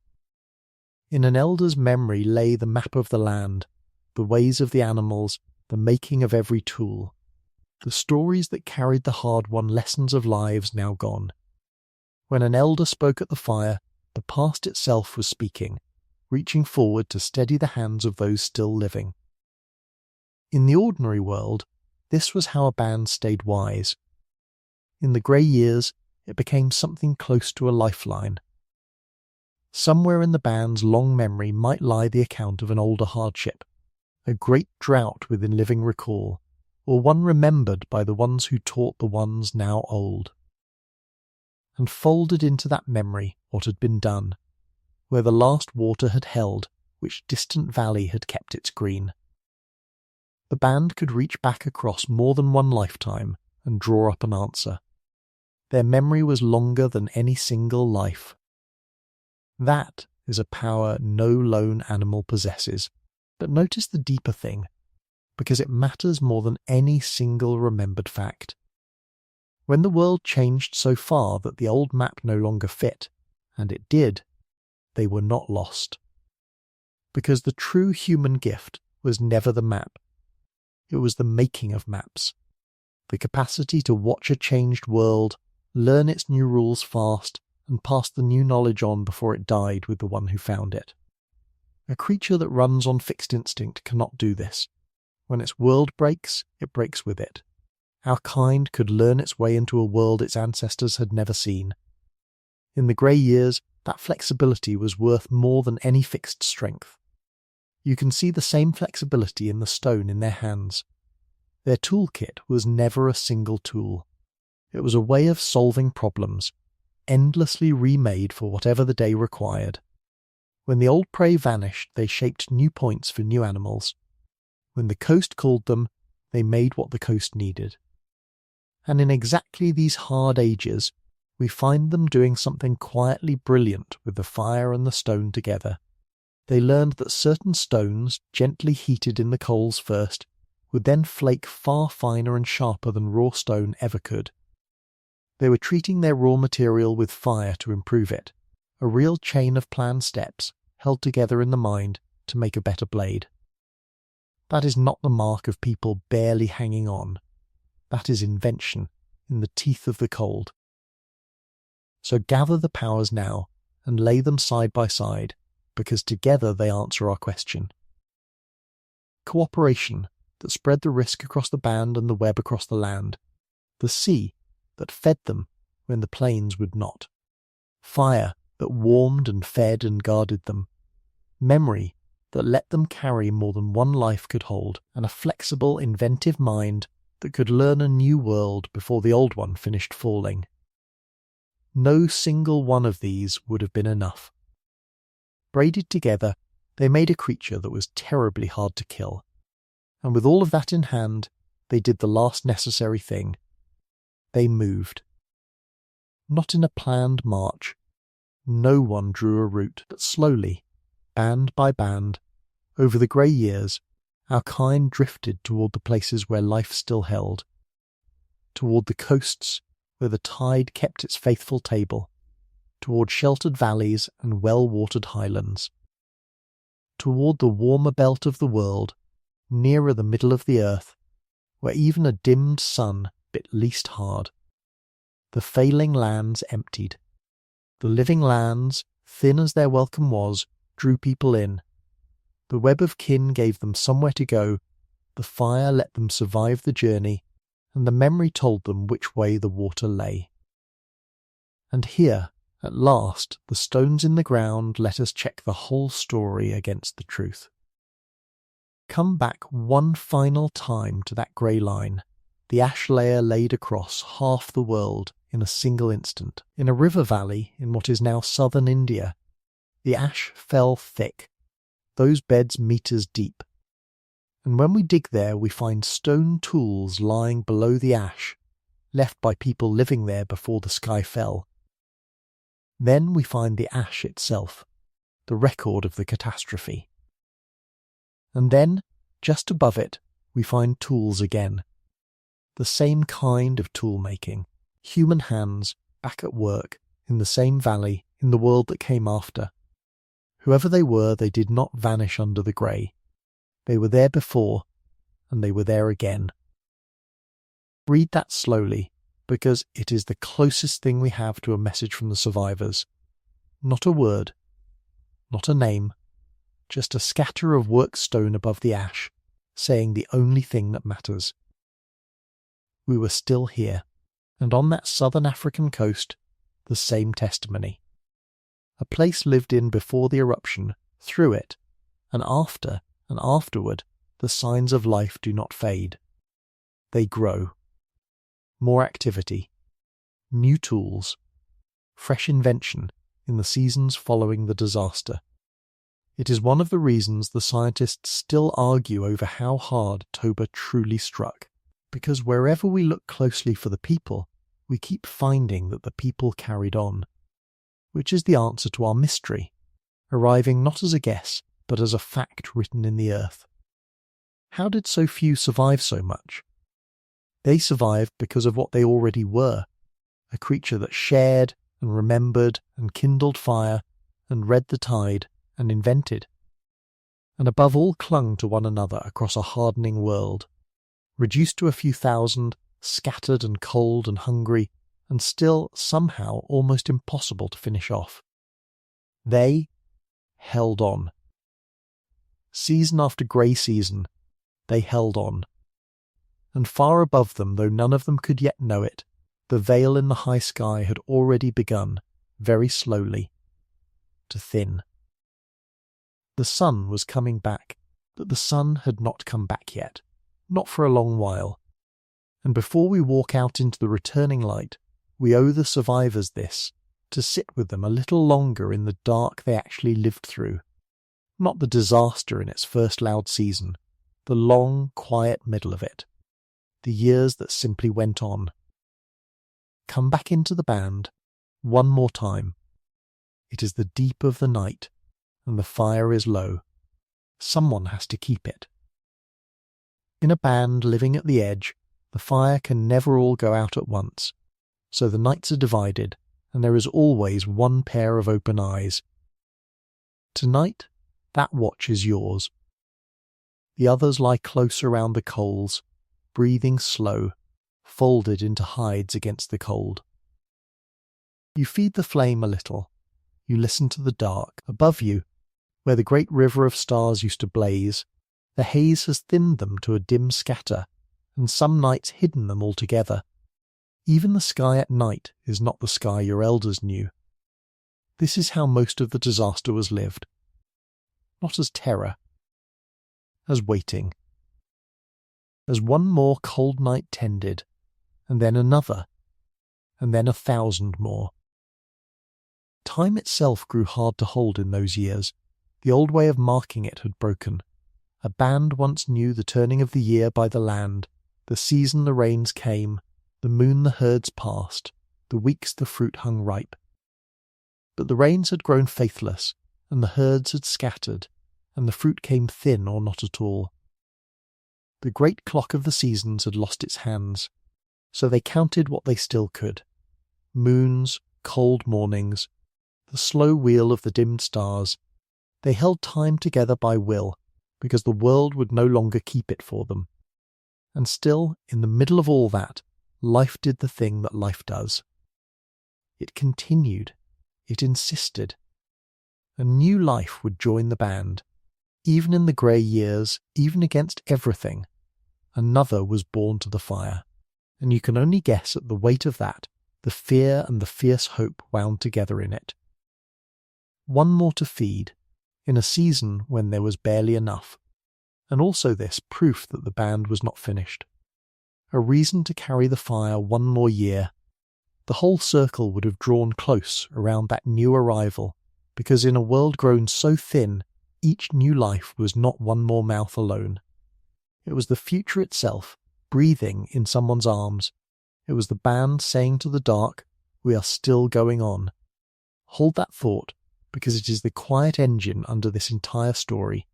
[SPEAKER 1] In an elder's memory lay the map of the land, the ways of the animals, the making of every tool, the stories that carried the hard-won lessons of lives now gone. When an elder spoke at the fire, the past itself was speaking, reaching forward to steady the hands of those still living. In the ordinary world, this was how a band stayed wise. In the grey years, it became something close to a lifeline. Somewhere in the band's long memory might lie the account of an older hardship, a great drought within living recall, or one remembered by the ones who taught the ones now old. And folded into that memory what had been done, where the last water had held, which distant valley had kept its green. The band could reach back across more than one lifetime and draw up an answer. Their memory was longer than any single life. That is a power no lone animal possesses. But notice the deeper thing, because it matters more than any single remembered fact. When the world changed so far that the old map no longer fit, and it did, they were not lost. Because the true human gift was never the map. It was the making of maps, the capacity to watch a changed world, learn its new rules fast, and pass the new knowledge on before it died with the one who found it. A creature that runs on fixed instinct cannot do this. When its world breaks, it breaks with it. Our kind could learn its way into a world its ancestors had never seen. In the grey years, That flexibility was worth more than any fixed strength. You can see the same flexibility in the stone in their hands. Their toolkit was never a single tool. It was a way of solving problems, endlessly remade for whatever the day required. When the old prey vanished, they shaped new points for new animals. When the coast called them, they made what the coast needed. And in exactly these hard ages, we find them doing something quietly brilliant with the fire and the stone together. They learned that certain stones, gently heated in the coals first, would then flake far finer and sharper than raw stone ever could. They were treating their raw material with fire to improve it, a real chain of planned steps held together in the mind to make a better blade. That is not the mark of people barely hanging on. That is invention in the teeth of the cold. So gather the powers now and lay them side by side, because together they answer our question. Cooperation that spread the risk across the band and the web across the land. The sea that fed them when the plains would not. Fire that warmed and fed and guarded them. Memory that let them carry more than one life could hold, and a flexible, inventive mind that could learn a new world before the old one finished falling. No single one of these would have been enough. Braided together, they made a creature that was terribly hard to kill. And with all of that in hand, they did the last necessary thing. They moved. Not in a planned march. No one drew a route, but slowly, band by band, over the grey years, our kind drifted toward the places where life still held. Toward the coasts, where the tide kept its faithful table. Toward sheltered valleys and well-watered highlands. Toward the warmer belt of the world, nearer the middle of the earth, where even a dimmed sun bit least hard. The failing lands emptied. The living lands, thin as their welcome was, drew people in. The web of kin gave them somewhere to go, the fire let them survive the journey, and the memory told them which way the water lay. And here, at last, the stones in the ground let us check the whole story against the truth. Come back one final time to that grey line, the ash layer laid across half the world in a single instant. In a river valley in what is now southern India, the ash fell thick, those beds meters deep. And when we dig there, we find stone tools lying below the ash, left by people living there before the sky fell. Then we find the ash itself, the record of the catastrophe. And then, just above it, we find tools again. The same kind of tool-making, human hands back at work in the same valley in the world that came after. Whoever they were, they did not vanish under the grey. They were there before, and they were there again. Read that slowly, because it is the closest thing we have to a message from the survivors. Not a word, not a name, just a scatter of worked stone above the ash, saying the only thing that matters. We were still here, and on that southern African coast, the same testimony. A place lived in before the eruption, through it, and after and afterward, the signs of life do not fade. They grow. More activity, new tools, fresh invention in the seasons following the disaster. It is one of the reasons the scientists still argue over how hard Toba truly struck, because wherever we look closely for the people, we keep finding that the people carried on, which is the answer to our mystery, arriving not as a guess, but as a fact written in the earth. How did so few survive so much? They survived because of what they already were, a creature that shared and remembered and kindled fire and read the tide and invented, and above all clung to one another across a hardening world, reduced to a few thousand, scattered and cold and hungry, and still somehow almost impossible to finish off. They held on. Season after grey season, they held on. And far above them, though none of them could yet know it, the veil in the high sky had already begun, very slowly, to thin. The sun was coming back, but the sun had not come back yet, not for a long while. And before we walk out into the returning light, we owe the survivors this, to sit with them a little longer in the dark they actually lived through. Not the disaster in its first loud season, the long, quiet middle of it. The years that simply went on. Come back into the band, one more time. It is the deep of the night, and the fire is low. Someone has to keep it. In a band living at the edge, the fire can never all go out at once, so the nights are divided, and there is always one pair of open eyes. Tonight, that watch is yours. The others lie close around the coals, breathing slow, folded into hides against the cold. You feed the flame a little. You listen to the dark. Above you, where the great river of stars used to blaze, the haze has thinned them to a dim scatter, and some nights hidden them altogether. Even the sky at night is not the sky your elders knew. This is how most of the disaster was lived. Not as terror, as waiting. As one more cold night tended, and then another, and then 1,000 more. Time itself grew hard to hold in those years. The old way of marking it had broken. A band once knew the turning of the year by the land, the season the rains came, the moon the herds passed, the weeks the fruit hung ripe. But the rains had grown faithless, and the herds had scattered, and the fruit came thin or not at all. The great clock of the seasons had lost its hands, so they counted what they still could. Moons, cold mornings, the slow wheel of the dimmed stars. They held time together by will, because the world would no longer keep it for them. And still, in the middle of all that, life did the thing that life does. It continued. It insisted. A new life would join the band. Even in the grey years, even against everything, another was born to the fire. And you can only guess at the weight of that, the fear and the fierce hope wound together in it. One more to feed, in a season when there was barely enough, and also this proof that the band was not finished. A reason to carry the fire one more year. The whole circle would have drawn close around that new arrival, because in a world grown so thin, each new life was not one more mouth alone. It was the future itself, breathing in someone's arms. It was the band saying to the dark, "We are still going on." Hold that thought, because it is the quiet engine under this entire story.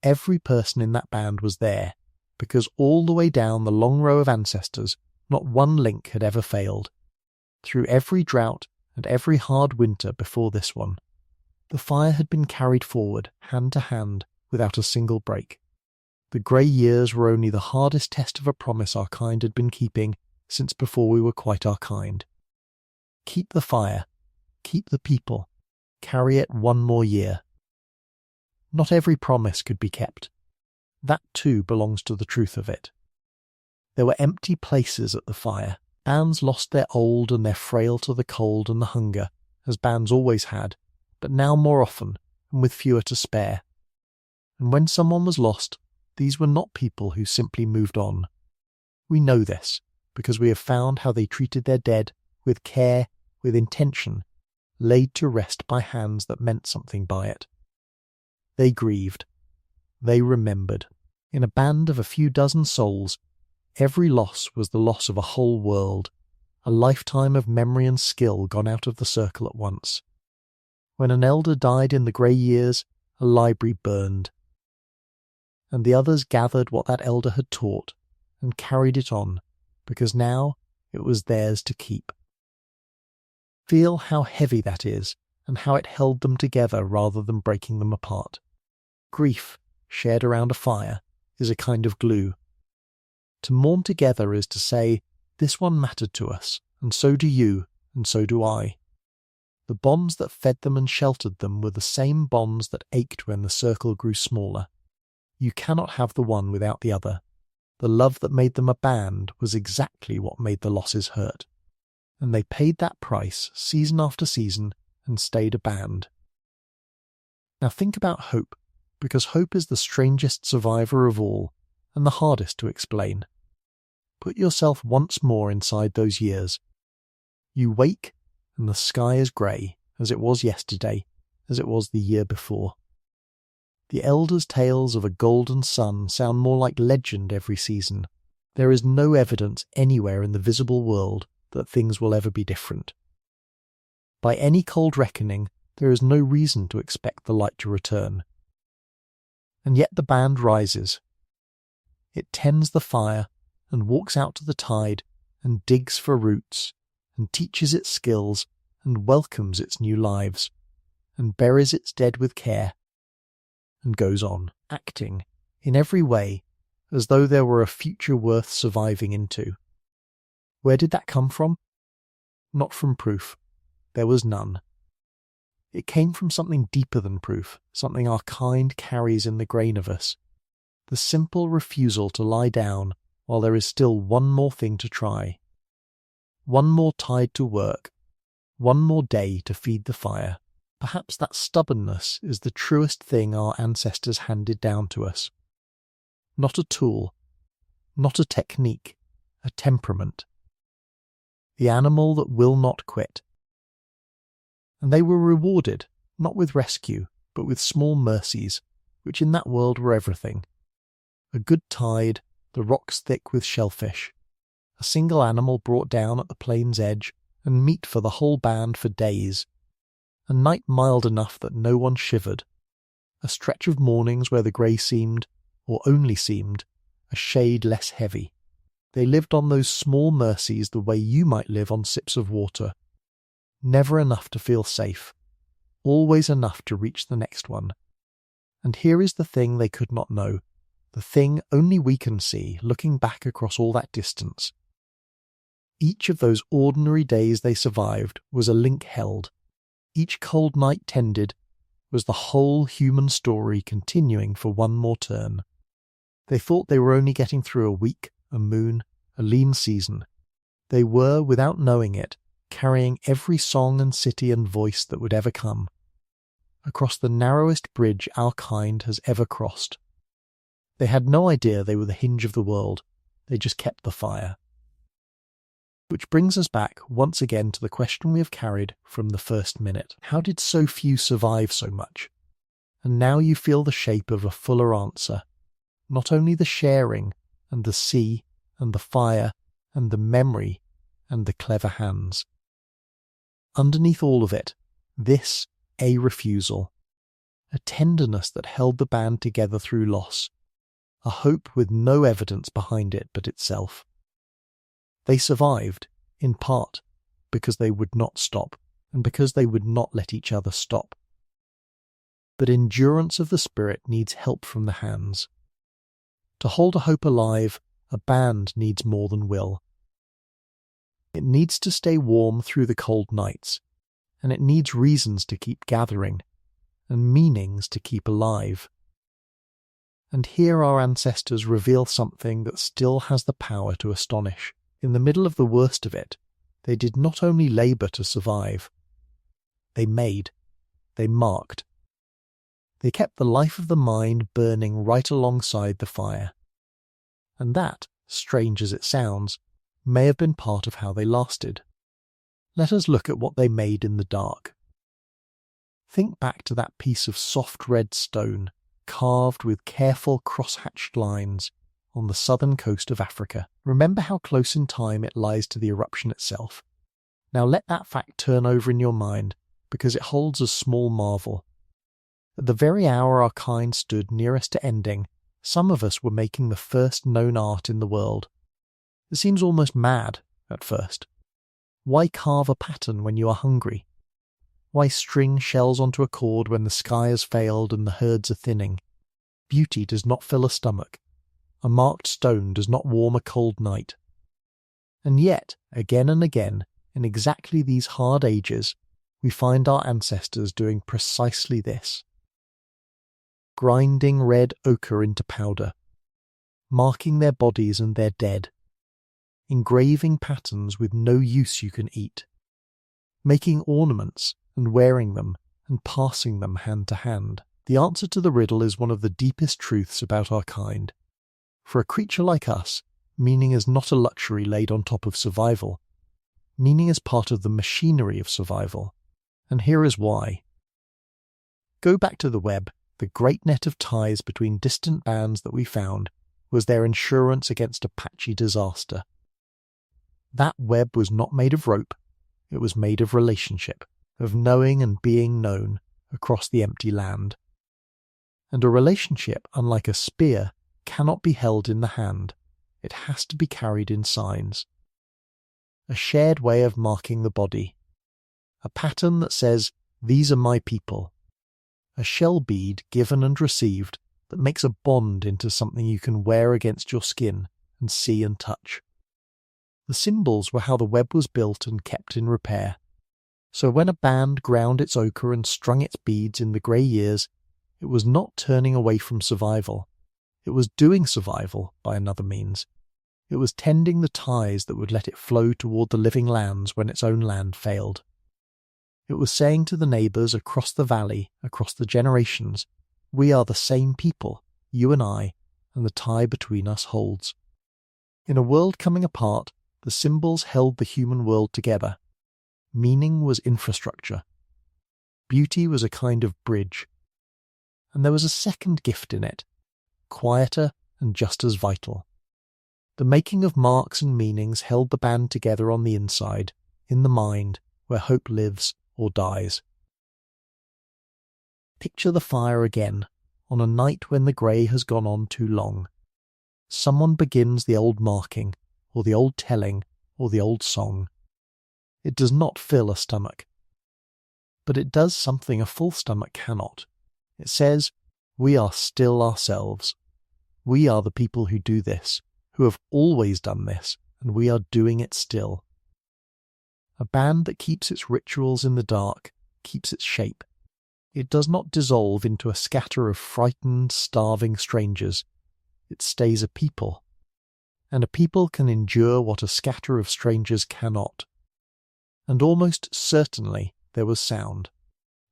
[SPEAKER 1] Every person in that band was there, because all the way down the long row of ancestors, not one link had ever failed. Through every drought and every hard winter before this one, the fire had been carried forward, hand to hand, without a single break. The grey years were only the hardest test of a promise our kind had been keeping since before we were quite our kind. Keep the fire, keep the people, carry it one more year. Not every promise could be kept. That too belongs to the truth of it. There were empty places at the fire. Bands lost their old and their frail to the cold and the hunger, as bands always had, but now more often, and with fewer to spare. And when someone was lost, these were not people who simply moved on. We know this, because we have found how they treated their dead, with care, with intention, laid to rest by hands that meant something by it. They grieved. They remembered. In a band of a few dozen souls, every loss was the loss of a whole world, a lifetime of memory and skill gone out of the circle at once. When an elder died in the grey years, a library burned. And the others gathered what that elder had taught and carried it on, because now it was theirs to keep. Feel how heavy that is, and how it held them together rather than breaking them apart. Grief, shared around a fire, is a kind of glue. To mourn together is to say, this one mattered to us, and so do you, and so do I. The bonds that fed them and sheltered them were the same bonds that ached when the circle grew smaller. You cannot have the one without the other. The love that made them a band was exactly what made the losses hurt. And they paid that price season after season and stayed a band. Now think about hope, because hope is the strangest survivor of all and the hardest to explain. Put yourself once more inside those years. You wake and the sky is grey, as it was yesterday, as it was the year before. The elders' tales of a golden sun sound more like legend every season. There is no evidence anywhere in the visible world that things will ever be different. By any cold reckoning, there is no reason to expect the light to return. And yet the band rises. It tends the fire and walks out to the tide and digs for roots and teaches its skills and welcomes its new lives and buries its dead with care and goes on, acting, in every way, as though there were a future worth surviving into. Where did that come from? Not from proof. There was none. It came from something deeper than proof, something our kind carries in the grain of us. The simple refusal to lie down while there is still one more thing to try. One more tide to work. One more day to feed the fire. Perhaps that stubbornness is the truest thing our ancestors handed down to us. Not a tool, not a technique, a temperament. The animal that will not quit. And they were rewarded, not with rescue, but with small mercies, which in that world were everything. A good tide, the rocks thick with shellfish, a single animal brought down at the plain's edge, and meat for the whole band for days. A night mild enough that no one shivered, a stretch of mornings where the grey seemed, or only seemed, a shade less heavy. They lived on those small mercies the way you might live on sips of water. Never enough to feel safe, always enough to reach the next one. And here is the thing they could not know, the thing only we can see looking back across all that distance. Each of those ordinary days they survived was a link held. Each cold night tended was the whole human story continuing for one more turn. They thought they were only getting through a week, a moon, a lean season. They were, without knowing it, carrying every song and city and voice that would ever come, across the narrowest bridge our kind has ever crossed. They had no idea they were the hinge of the world. They just kept the fire. Which brings us back once again to the question we have carried from the first minute. How did so few survive so much? And now you feel the shape of a fuller answer. Not only the sharing, and the sea, and the fire, and the memory, and the clever hands. Underneath all of it, this, a refusal. A tenderness that held the band together through loss. A hope with no evidence behind it but itself. They survived, in part, because they would not stop, and because they would not let each other stop. But endurance of the spirit needs help from the hands. To hold a hope alive, a band needs more than will. It needs to stay warm through the cold nights, and it needs reasons to keep gathering, and meanings to keep alive. And here our ancestors reveal something that still has the power to astonish. In the middle of the worst of it, they did not only labour to survive. They made. They marked. They kept the life of the mind burning right alongside the fire. And that, strange as it sounds, may have been part of how they lasted. Let us look at what they made in the dark. Think back to that piece of soft red stone, carved with careful cross-hatched lines, on the southern coast of Africa. Remember how close in time it lies to the eruption itself. Now let that fact turn over in your mind, because it holds a small marvel. At the very hour our kind stood nearest to ending, some of us were making the first known art in the world. It seems almost mad, at first. Why carve a pattern when you are hungry? Why string shells onto a cord when the sky has failed and the herds are thinning? Beauty does not fill a stomach. A marked stone does not warm a cold night. And yet, again and again, in exactly these hard ages, we find our ancestors doing precisely this. Grinding red ochre into powder, marking their bodies and their dead, engraving patterns with no use you can eat, making ornaments and wearing them and passing them hand to hand. The answer to the riddle is one of the deepest truths about our kind. For a creature like us, meaning is not a luxury laid on top of survival. Meaning is part of the machinery of survival. And here is why. Go back to the web. The great net of ties between distant bands that we found was their insurance against a patchy disaster. That web was not made of rope. It was made of relationship, of knowing and being known across the empty land. And a relationship, unlike a spear, cannot be held in the hand. It has to be carried in signs. A shared way of marking the body. A pattern that says, "These are my people." A shell bead given and received that makes a bond into something you can wear against your skin and see and touch. The symbols were how the web was built and kept in repair. So when a band ground its ochre and strung its beads in the grey years, it was not turning away from survival. It was doing survival by another means. It was tending the ties that would let it flow toward the living lands when its own land failed. It was saying to the neighbours across the valley, across the generations, "We are the same people, you and I, and the tie between us holds." In a world coming apart, the symbols held the human world together. Meaning was infrastructure. Beauty was a kind of bridge. And there was a second gift in it, quieter and just as vital. The making of marks and meanings held the band together on the inside, in the mind, where hope lives or dies. Picture the fire again, on a night when the grey has gone on too long. Someone begins the old marking, or the old telling, or the old song. It does not fill a stomach. But it does something a full stomach cannot. It says, "We are still ourselves. We are the people who do this, who have always done this, and we are doing it still." A band that keeps its rituals in the dark, keeps its shape. It does not dissolve into a scatter of frightened, starving strangers. It stays a people. And a people can endure what a scatter of strangers cannot. And almost certainly there was sound.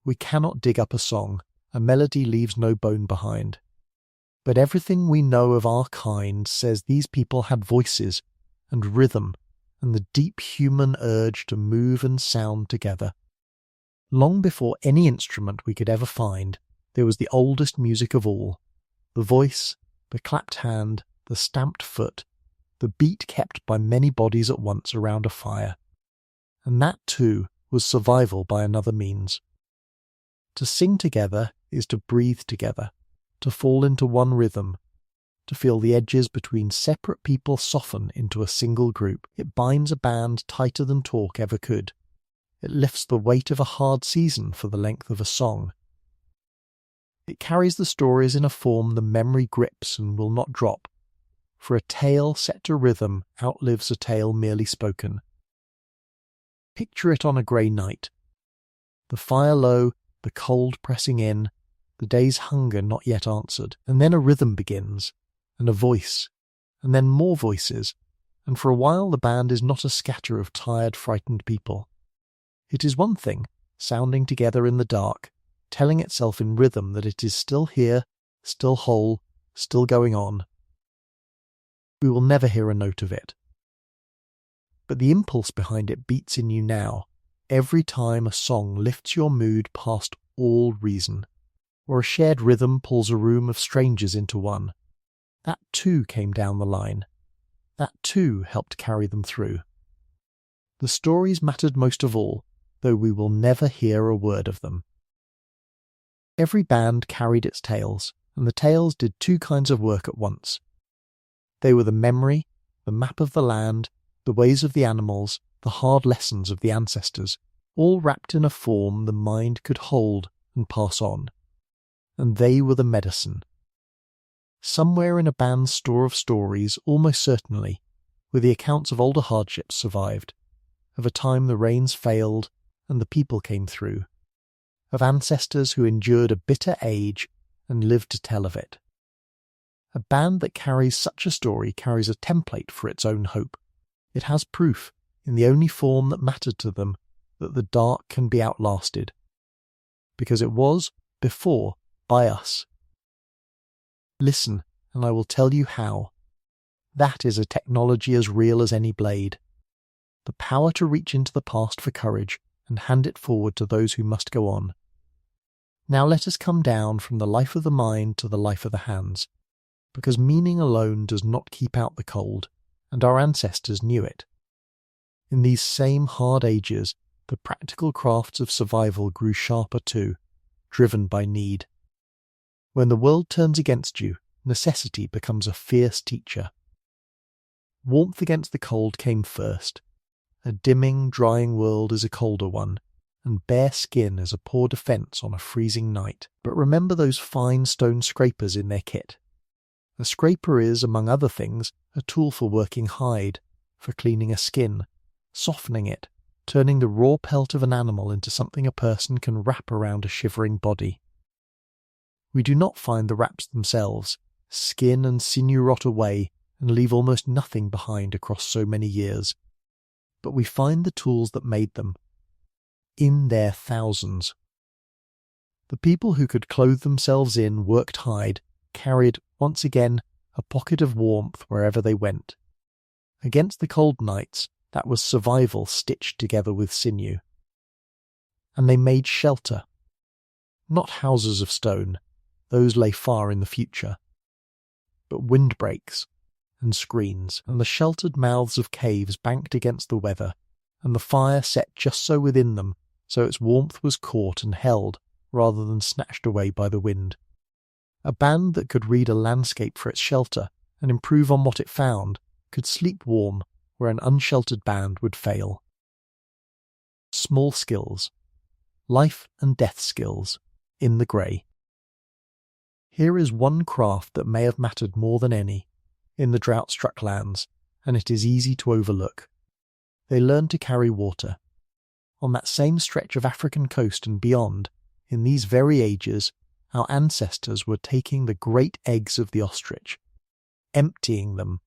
[SPEAKER 1] We cannot dig up a song. A melody leaves no bone behind. But everything we know of our kind says these people had voices and rhythm and the deep human urge to move and sound together. Long before any instrument we could ever find, there was the oldest music of all. The voice, the clapped hand, the stamped foot, the beat kept by many bodies at once around a fire. And that, too, was survival by another means. To sing together is to breathe together, to fall into one rhythm, to feel the edges between separate people soften into a single group. It binds a band tighter than talk ever could. It lifts the weight of a hard season for the length of a song. It carries the stories in a form the memory grips and will not drop, for a tale set to rhythm outlives a tale merely spoken. Picture it on a grey night. The fire low, the cold pressing in, the day's hunger not yet answered, and then a rhythm begins, and a voice, and then more voices, and for a while the band is not a scatter of tired, frightened people. It is one thing, sounding together in the dark, telling itself in rhythm that it is still here, still whole, still going on. We will never hear a note of it. But the impulse behind it beats in you now, every time a song lifts your mood past all reason, or a shared rhythm pulls a room of strangers into one. That too came down the line. That too helped carry them through. The stories mattered most of all, though we will never hear a word of them. Every band carried its tales, and the tales did two kinds of work at once. They were the memory, the map of the land, the ways of the animals, the hard lessons of the ancestors, all wrapped in a form the mind could hold and pass on. And they were the medicine. Somewhere in a band's store of stories, almost certainly, were the accounts of older hardships survived, of a time the rains failed and the people came through, of ancestors who endured a bitter age and lived to tell of it. A band that carries such a story carries a template for its own hope. It has proof, in the only form that mattered to them, that the dark can be outlasted. Because it was, before, by us. Listen, and I will tell you how. That is a technology as real as any blade. The power to reach into the past for courage and hand it forward to those who must go on. Now let us come down from the life of the mind to the life of the hands, because meaning alone does not keep out the cold, and our ancestors knew it. In these same hard ages, the practical crafts of survival grew sharper too, driven by need. When the world turns against you, necessity becomes a fierce teacher. Warmth against the cold came first. A dimming, drying world is a colder one, and bare skin is a poor defence on a freezing night. But remember those fine stone scrapers in their kit. A scraper is, among other things, a tool for working hide, for cleaning a skin, softening it, turning the raw pelt of an animal into something a person can wrap around a shivering body. We do not find the wraps themselves. Skin and sinew rot away and leave almost nothing behind across so many years. But we find the tools that made them, in their thousands. The people who could clothe themselves in worked hide, carried, once again, a pocket of warmth wherever they went. Against the cold nights, that was survival stitched together with sinew. And they made shelter. Not houses of stone, those lay far in the future, but windbreaks and screens, and the sheltered mouths of caves banked against the weather, and the fire set just so within them, so its warmth was caught and held rather than snatched away by the wind. A band that could read a landscape for its shelter and improve on what it found could sleep warm where an unsheltered band would fail. Small skills, life and death skills, in the grey. Here is one craft that may have mattered more than any, in the drought-struck lands, and it is easy to overlook. They learned to carry water. On that same stretch of African coast and beyond, in these very ages, our ancestors were taking the great eggs of the ostrich, emptying them,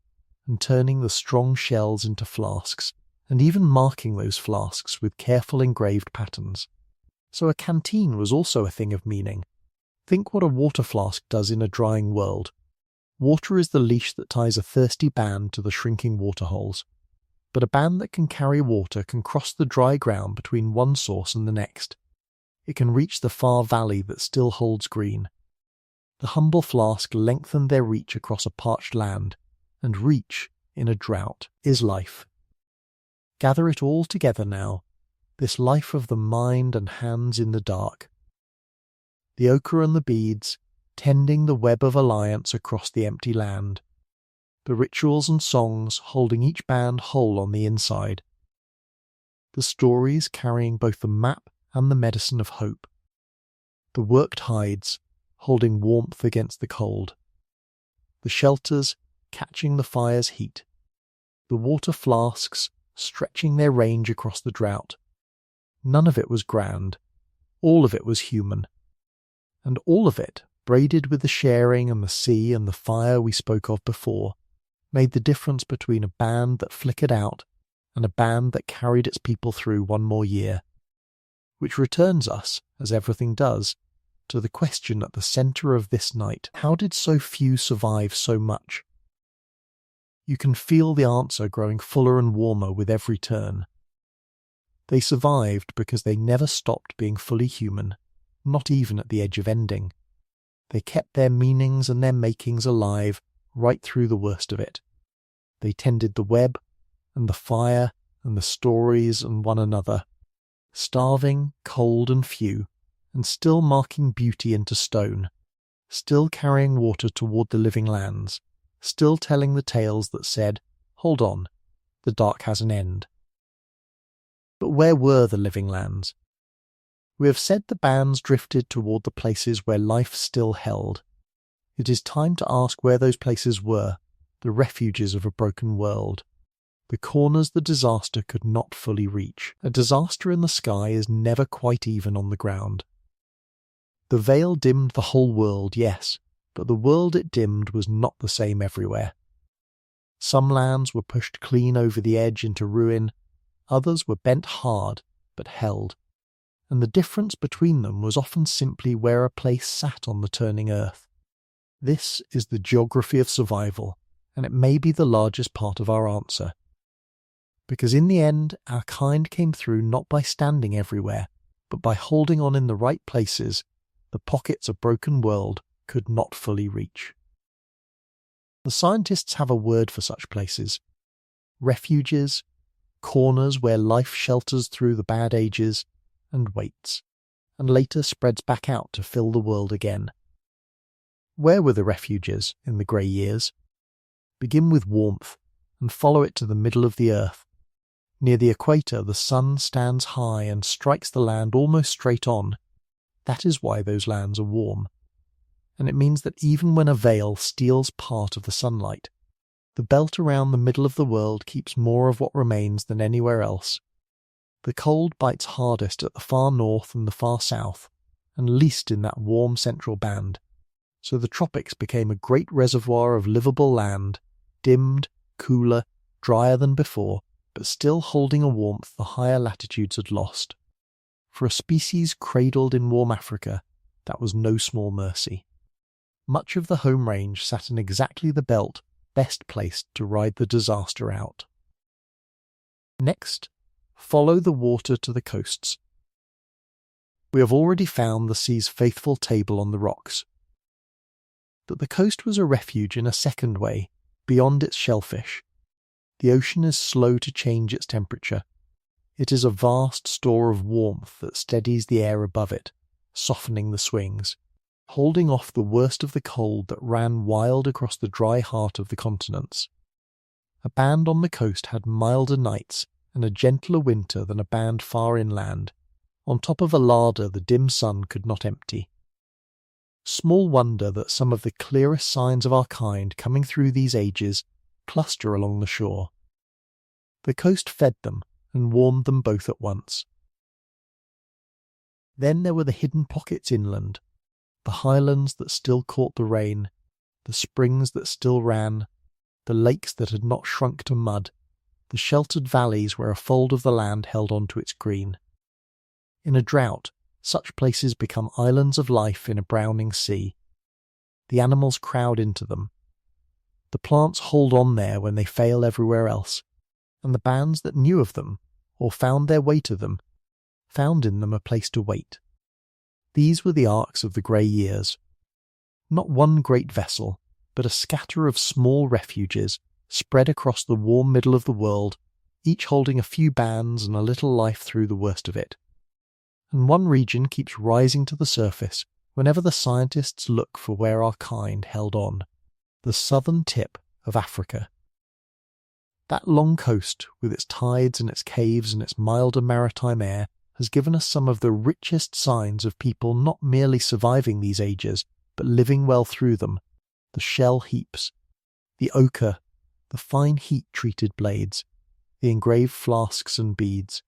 [SPEAKER 1] and turning the strong shells into flasks, and even marking those flasks with careful engraved patterns. So a canteen was also a thing of meaning. Think what a water flask does in a drying world. Water is the leash that ties a thirsty band to the shrinking waterholes. But a band that can carry water can cross the dry ground between one source and the next. It can reach the far valley that still holds green. The humble flask lengthened their reach across a parched land, and reach, in a drought, is life. Gather it all together now, this life of the mind and hands in the dark. The ochre and the beads, tending the web of alliance across the empty land. The rituals and songs holding each band whole on the inside. The stories carrying both the map and the medicine of hope. The worked hides, holding warmth against the cold. The shelters, catching the fire's heat. The water flasks, stretching their range across the drought. None of it was grand. All of it was human. And all of it, braided with the sharing and the sea and the fire we spoke of before, made the difference between a band that flickered out and a band that carried its people through one more year. Which returns us, as everything does, to the question at the centre of this night: how did so few survive so much? You can feel the answer growing fuller and warmer with every turn. They survived because they never stopped being fully human, not even at the edge of ending. They kept their meanings and their makings alive right through the worst of it. They tended the web, and the fire, and the stories, and one another, starving, cold, and few, and still marking beauty into stone, still carrying water toward the living lands, still telling the tales that said, "Hold on, the dark has an end." But where were the living lands? We have said the bands drifted toward the places where life still held. It is time to ask where those places were, the refuges of a broken world, the corners the disaster could not fully reach. A disaster in the sky is never quite even on the ground. The veil dimmed the whole world, yes, but the world it dimmed was not the same everywhere. Some lands were pushed clean over the edge into ruin, others were bent hard, but held. and the difference between them was often simply where a place sat on the turning earth. This is the geography of survival, and it may be the largest part of our answer. Because in the end, our kind came through not by standing everywhere, but by holding on in the right places the pockets a broken world could not fully reach. The scientists have a word for such places: refuges, corners where life shelters through the bad ages and waits, and later spreads back out to fill the world again. Where were the refuges in the grey years? Begin with warmth and follow it to the middle of the earth. Near the equator, the sun stands high and strikes the land almost straight on. That is why those lands are warm. And it means that even when a veil steals part of the sunlight, the belt around the middle of the world keeps more of what remains than anywhere else. The cold bites hardest at the far north and the far south, and least in that warm central band. So the tropics became a great reservoir of livable land, dimmed, cooler, drier than before, but still holding a warmth the higher latitudes had lost. For a species cradled in warm Africa, that was no small mercy. Much of the home range sat in exactly the belt best placed to ride the disaster out. Next, follow the water to the coasts. We have already found the sea's faithful table on the rocks. But the coast was a refuge in a second way, beyond its shellfish. The ocean is slow to change its temperature. It is a vast store of warmth that steadies the air above it, softening the swings, holding off the worst of the cold that ran wild across the dry heart of the continents. A band on the coast had milder nights and a gentler winter than a band far inland, on top of a larder the dim sun could not empty. Small wonder that some of the clearest signs of our kind coming through these ages cluster along the shore. The coast fed them and warmed them both at once. Then there were the hidden pockets inland, the highlands that still caught the rain, the springs that still ran, the lakes that had not shrunk to mud, the sheltered valleys where a fold of the land held on to its green. In a drought, such places become islands of life in a browning sea. The animals crowd into them. The plants hold on there when they fail everywhere else, and the bands that knew of them, or found their way to them, found in them a place to wait. These were the arcs of the grey years. Not one great vessel, but a scatter of small refuges spread across the warm middle of the world, each holding a few bands and a little life through the worst of it. And one region keeps rising to the surface whenever the scientists look for where our kind held on: the southern tip of Africa. That long coast, with its tides and its caves and its milder maritime air, has given us some of the richest signs of people not merely surviving these ages, but living well through them. The shell heaps, the ochre, the fine heat-treated blades, the engraved flasks and beads.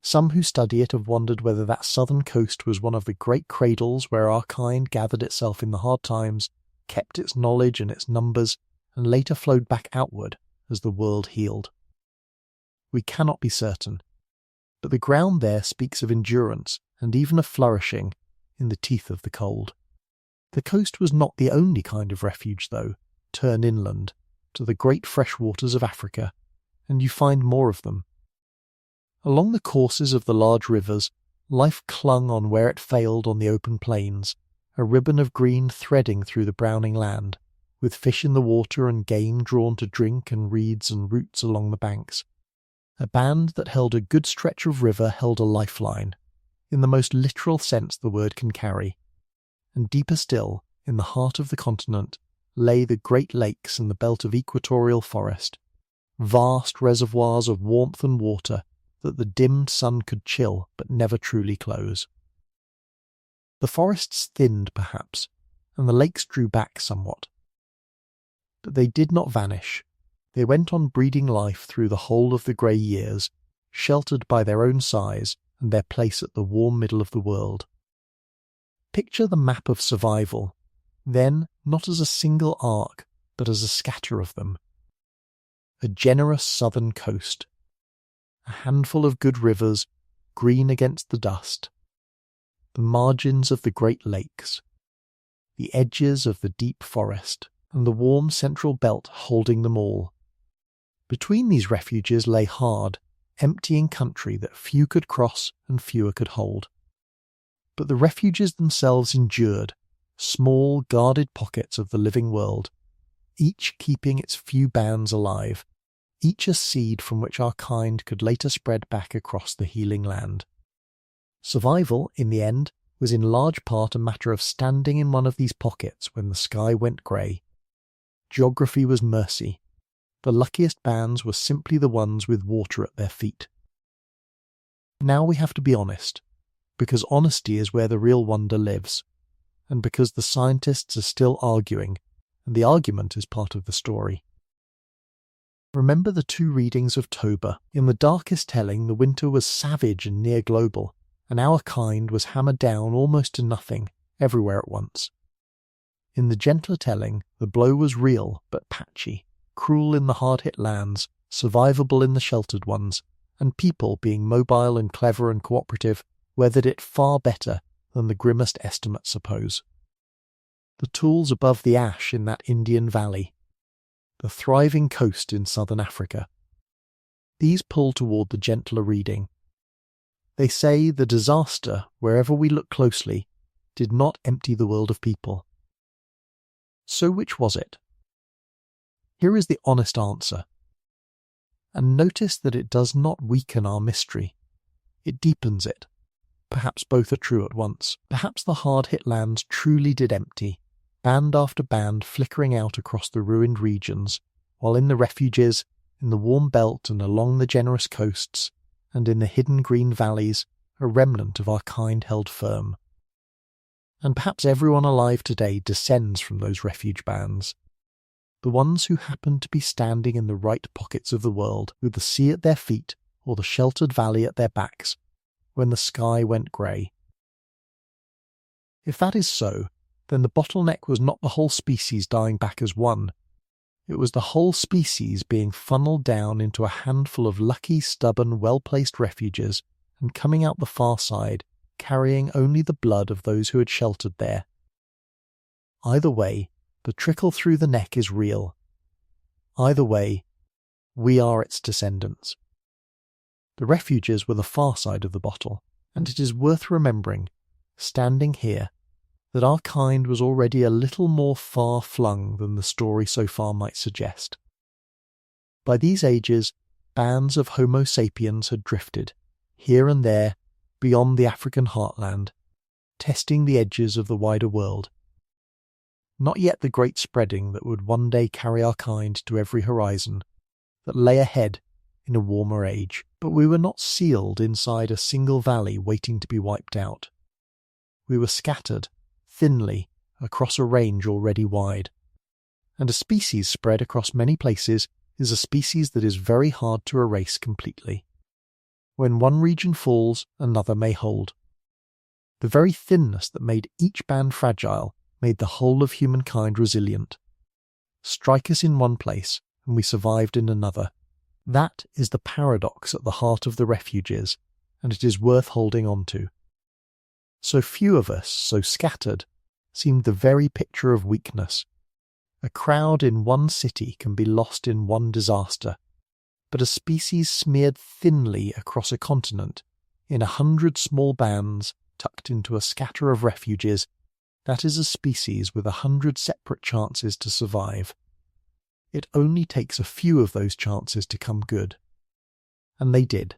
[SPEAKER 1] Some who study it have wondered whether that southern coast was one of the great cradles where our kind gathered itself in the hard times, kept its knowledge and its numbers, and later flowed back outward as the world healed. We cannot be certain, but the ground there speaks of endurance and even of flourishing in the teeth of the cold. The coast was not the only kind of refuge, though. Turn inland, to the great fresh waters of Africa, and you find more of them. Along the courses of the large rivers, life clung on where it failed on the open plains, a ribbon of green threading through the browning land, with fish in the water and game drawn to drink and reeds and roots along the banks. A band that held a good stretch of river held a lifeline, in the most literal sense the word can carry. And deeper still, in the heart of the continent, lay the Great Lakes and the belt of equatorial forest, vast reservoirs of warmth and water that the dimmed sun could chill but never truly close. The forests thinned, perhaps, and the lakes drew back somewhat. But they did not vanish. They went on breeding life through the whole of the grey years, sheltered by their own size and their place at the warm middle of the world. Picture the map of survival, then not as a single arc, but as a scatter of them. A generous southern coast, a handful of good rivers, green against the dust, the margins of the Great Lakes, the edges of the deep forest, and the warm central belt holding them all. Between these refuges lay hard, emptying country that few could cross and fewer could hold. But the refuges themselves endured, small guarded pockets of the living world, each keeping its few bands alive, each a seed from which our kind could later spread back across the healing land. Survival, in the end, was in large part a matter of standing in one of these pockets when the sky went grey. Geography was mercy. The luckiest bands were simply the ones with water at their feet. Now we have to be honest, because honesty is where the real wonder lives, and because the scientists are still arguing, and the argument is part of the story. Remember the 2 readings of Toba. In the darkest telling, the winter was savage and near global, and our kind was hammered down almost to nothing, everywhere at once. In the gentler telling, the blow was real but patchy, cruel in the hard-hit lands, survivable in the sheltered ones, and people, being mobile and clever and cooperative, weathered it far better than the grimmest estimates suppose. The tools above the ash in that Indian valley, the thriving coast in southern Africa, these pull toward the gentler reading. They say the disaster, wherever we look closely, did not empty the world of people. So which was it? Here is the honest answer. And notice that it does not weaken our mystery. It deepens it. Perhaps both are true at once. Perhaps the hard-hit lands truly did empty, band after band flickering out across the ruined regions, while in the refuges, in the warm belt and along the generous coasts, and in the hidden green valleys, a remnant of our kind held firm. And perhaps everyone alive today descends from those refuge bands. The ones who happen to be standing in the right pockets of the world, with the sea at their feet or the sheltered valley at their backs, when the sky went grey. If that is so, then the bottleneck was not the whole species dying back as one. It was the whole species being funneled down into a handful of lucky, stubborn, well-placed refuges and coming out the far side, carrying only the blood of those who had sheltered there. Either way, the trickle through the neck is real. Either way, we are its descendants. The refuges were the far side of the bottle, and it is worth remembering, standing here, that our kind was already a little more far-flung than the story so far might suggest. By these ages, bands of Homo sapiens had drifted, here and there, beyond the African heartland, testing the edges of the wider world. Not yet the great spreading that would one day carry our kind to every horizon, that lay ahead in a warmer age, but we were not sealed inside a single valley waiting to be wiped out. We were scattered, thinly, across a range already wide. And a species spread across many places is a species that is very hard to erase completely. When one region falls, another may hold. The very thinness that made each band fragile made the whole of humankind resilient. Strike us in one place, and we survived in another. That is the paradox at the heart of the refuges, and it is worth holding on to. So few of us, so scattered, seemed the very picture of weakness. A crowd in one city can be lost in one disaster, but a species smeared thinly across a continent, in 100 small bands tucked into a scatter of refuges, that is a species with 100 separate chances to survive. It only takes a few of those chances to come good. And they did.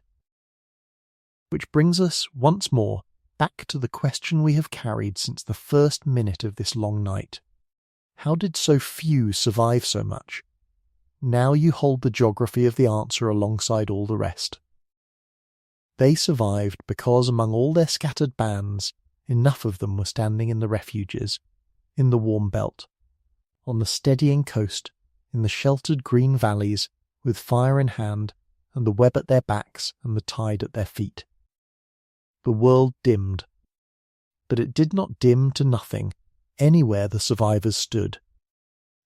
[SPEAKER 1] Which brings us, once more, back to the question we have carried since the first minute of this long night. How did so few survive so much? Now you hold the geography of the answer alongside all the rest. They survived because among all their scattered bands, enough of them were standing in the refuges, in the warm belt, on the steadying coast, in the sheltered green valleys, with fire in hand, and the web at their backs and the tide at their feet. The world dimmed, but it did not dim to nothing anywhere the survivors stood.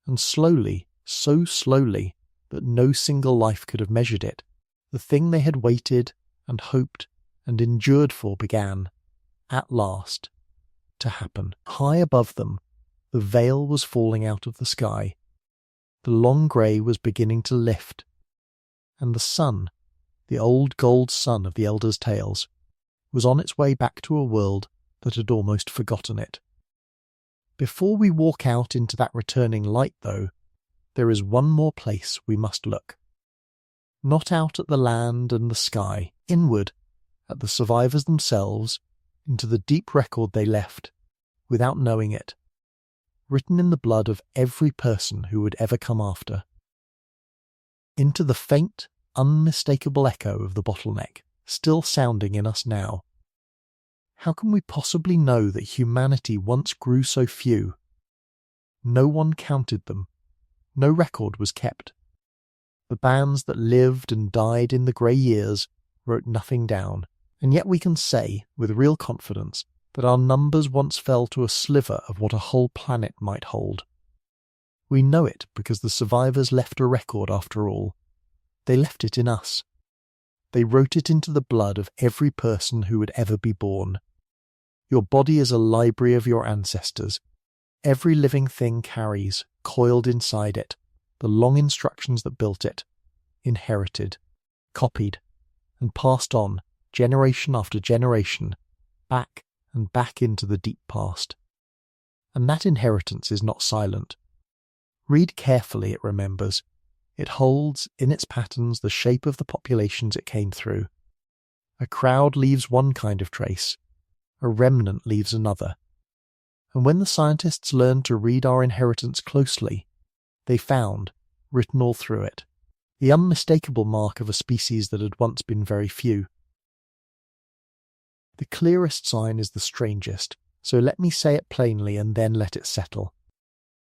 [SPEAKER 1] And slowly, so slowly, that no single life could have measured it, the thing they had waited and hoped and endured for began, at last, to happen. High above them, the veil was falling out of the sky. The long grey was beginning to lift, and the sun, the old gold sun of the elders' tales, was on its way back to a world that had almost forgotten it. Before we walk out into that returning light, though, there is one more place we must look. Not out at the land and the sky, inward, at the survivors themselves, into the deep record they left, without knowing it, written in the blood of every person who would ever come after. Into the faint, unmistakable echo of the bottleneck, still sounding in us now. How can we possibly know that humanity once grew so few? No one counted them. No record was kept. The bands that lived and died in the grey years wrote nothing down, and yet we can say, with real confidence, that our numbers once fell to a sliver of what a whole planet might hold. We know it because the survivors left a record after all. They left it in us. They wrote it into the blood of every person who would ever be born. Your body is a library of your ancestors. Every living thing carries, coiled inside it, the long instructions that built it, inherited, copied, and passed on, generation after generation, back and back into the deep past. And that inheritance is not silent. Read carefully, it remembers. It holds, in its patterns, the shape of the populations it came through. A crowd leaves one kind of trace, a remnant leaves another. And when the scientists learned to read our inheritance closely, they found, written all through it, the unmistakable mark of a species that had once been very few. The clearest sign is the strangest, so let me say it plainly and then let it settle.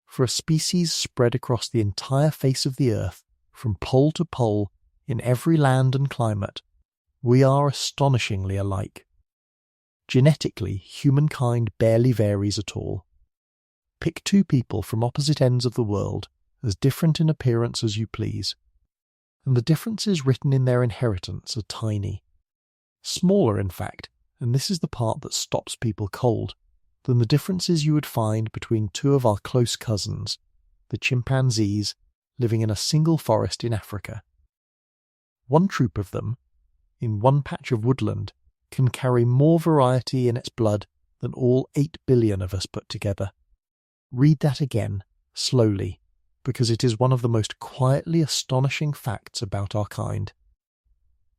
[SPEAKER 1] For a species spread across the entire face of the earth, from pole to pole, in every land and climate, we are astonishingly alike. Genetically, humankind barely varies at all. Pick two people from opposite ends of the world, as different in appearance as you please, and the differences written in their inheritance are tiny. Smaller, in fact, and this is the part that stops people cold, than the differences you would find between two of our close cousins, the chimpanzees, living in a single forest in Africa. One troop of them, in one patch of woodland, can carry more variety in its blood than all 8 billion of us put together. Read that again, slowly, because it is one of the most quietly astonishing facts about our kind.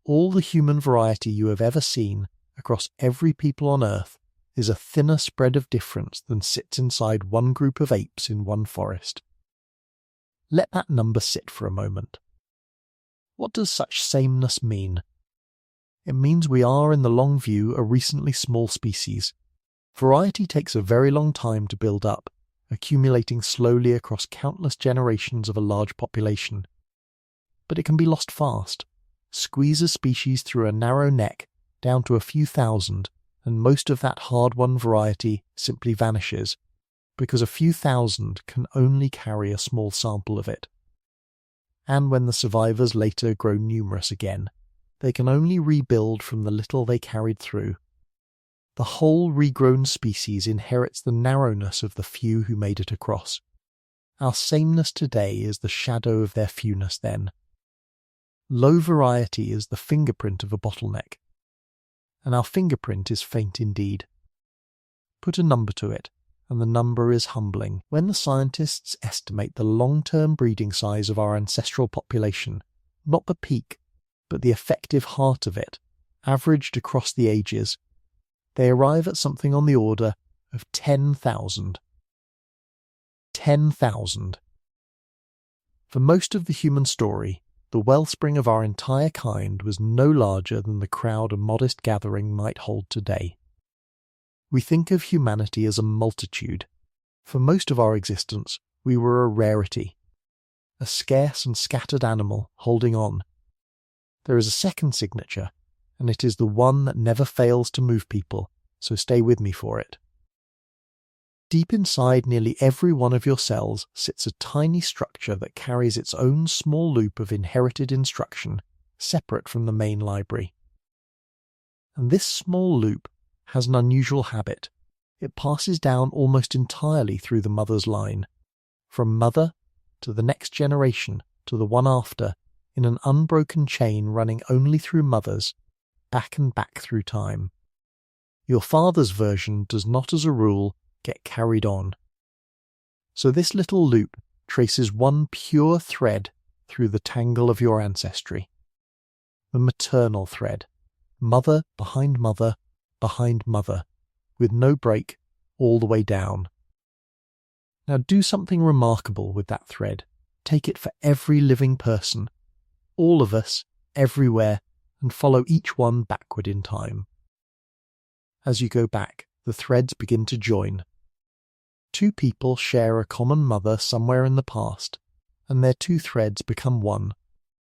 [SPEAKER 1] All the human variety you have ever seen across every people on Earth is a thinner spread of difference than sits inside one group of apes in one forest. Let that number sit for a moment. What does such sameness mean? It means we are, in the long view, a recently small species. Variety takes a very long time to build up, accumulating slowly across countless generations of a large population. But it can be lost fast. Squeeze a species through a narrow neck, down to a few thousand, and most of that hard-won variety simply vanishes, because a few thousand can only carry a small sample of it. And when the survivors later grow numerous again, they can only rebuild from the little they carried through. The whole regrown species inherits the narrowness of the few who made it across. Our sameness today is the shadow of their fewness then. Low variety is the fingerprint of a bottleneck, and our fingerprint is faint indeed. Put a number to it, and the number is humbling. When the scientists estimate the long-term breeding size of our ancestral population, not the peak, but the effective heart of it, averaged across the ages, they arrive at something on the order of 10,000. 10,000. For most of the human story, the wellspring of our entire kind was no larger than the crowd a modest gathering might hold today. We think of humanity as a multitude. For most of our existence, we were a rarity, a scarce and scattered animal holding on. There is a second signature, and it is the one that never fails to move people, so stay with me for it. Deep inside nearly every one of your cells sits a tiny structure that carries its own small loop of inherited instruction, separate from the main library. And this small loop, has an unusual habit. It passes down almost entirely through the mother's line, from mother to the next generation to the one after, in an unbroken chain running only through mothers, back and back through time. Your father's version does not, as a rule, get carried on. So this little loop traces one pure thread through the tangle of your ancestry. The maternal thread, mother behind mother behind mother, with no break all the way down. Now do something remarkable with that thread. Take it for every living person, all of us, everywhere, and follow each one backward in time. As you go back, the threads begin to join. Two people share a common mother somewhere in the past, and their two threads become one.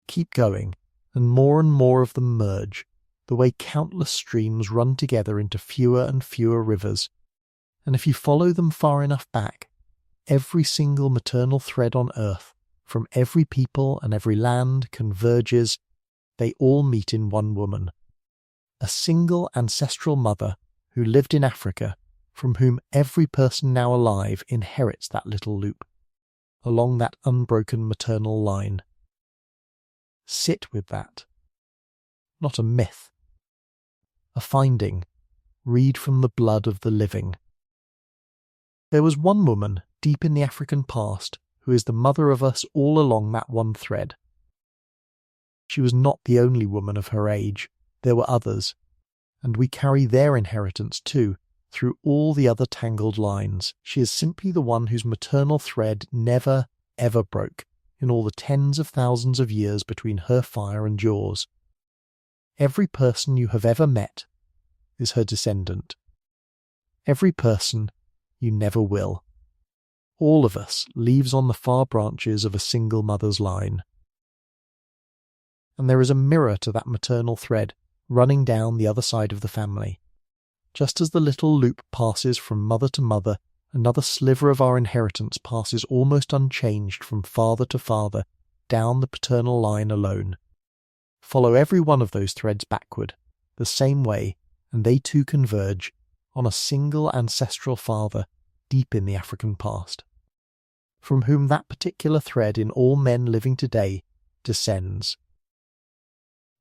[SPEAKER 1] Keep going, and more of them merge, the way countless streams run together into fewer and fewer rivers. And if you follow them far enough back, every single maternal thread on earth, from every people and every land, converges. They all meet in one woman, a single ancestral mother who lived in Africa, from whom every person now alive inherits that little loop, along that unbroken maternal line. Sit with that. Not a myth. A finding. Read from the blood of the living. There was one woman deep in the African past who is the mother of us all along that one thread. She was not the only woman of her age. There were others, and we carry their inheritance too, through all the other tangled lines. She is simply the one whose maternal thread never, ever broke in all the tens of thousands of years between her fire and yours. Every person you have ever met is her descendant. Every person you never will. All of us leaves on the far branches of a single mother's line. And there is a mirror to that maternal thread running down the other side of the family. Just as the little loop passes from mother to mother, another sliver of our inheritance passes almost unchanged from father to father down the paternal line alone. Follow every one of those threads backward, the same way, and they too converge on a single ancestral father deep in the African past, from whom that particular thread in all men living today descends.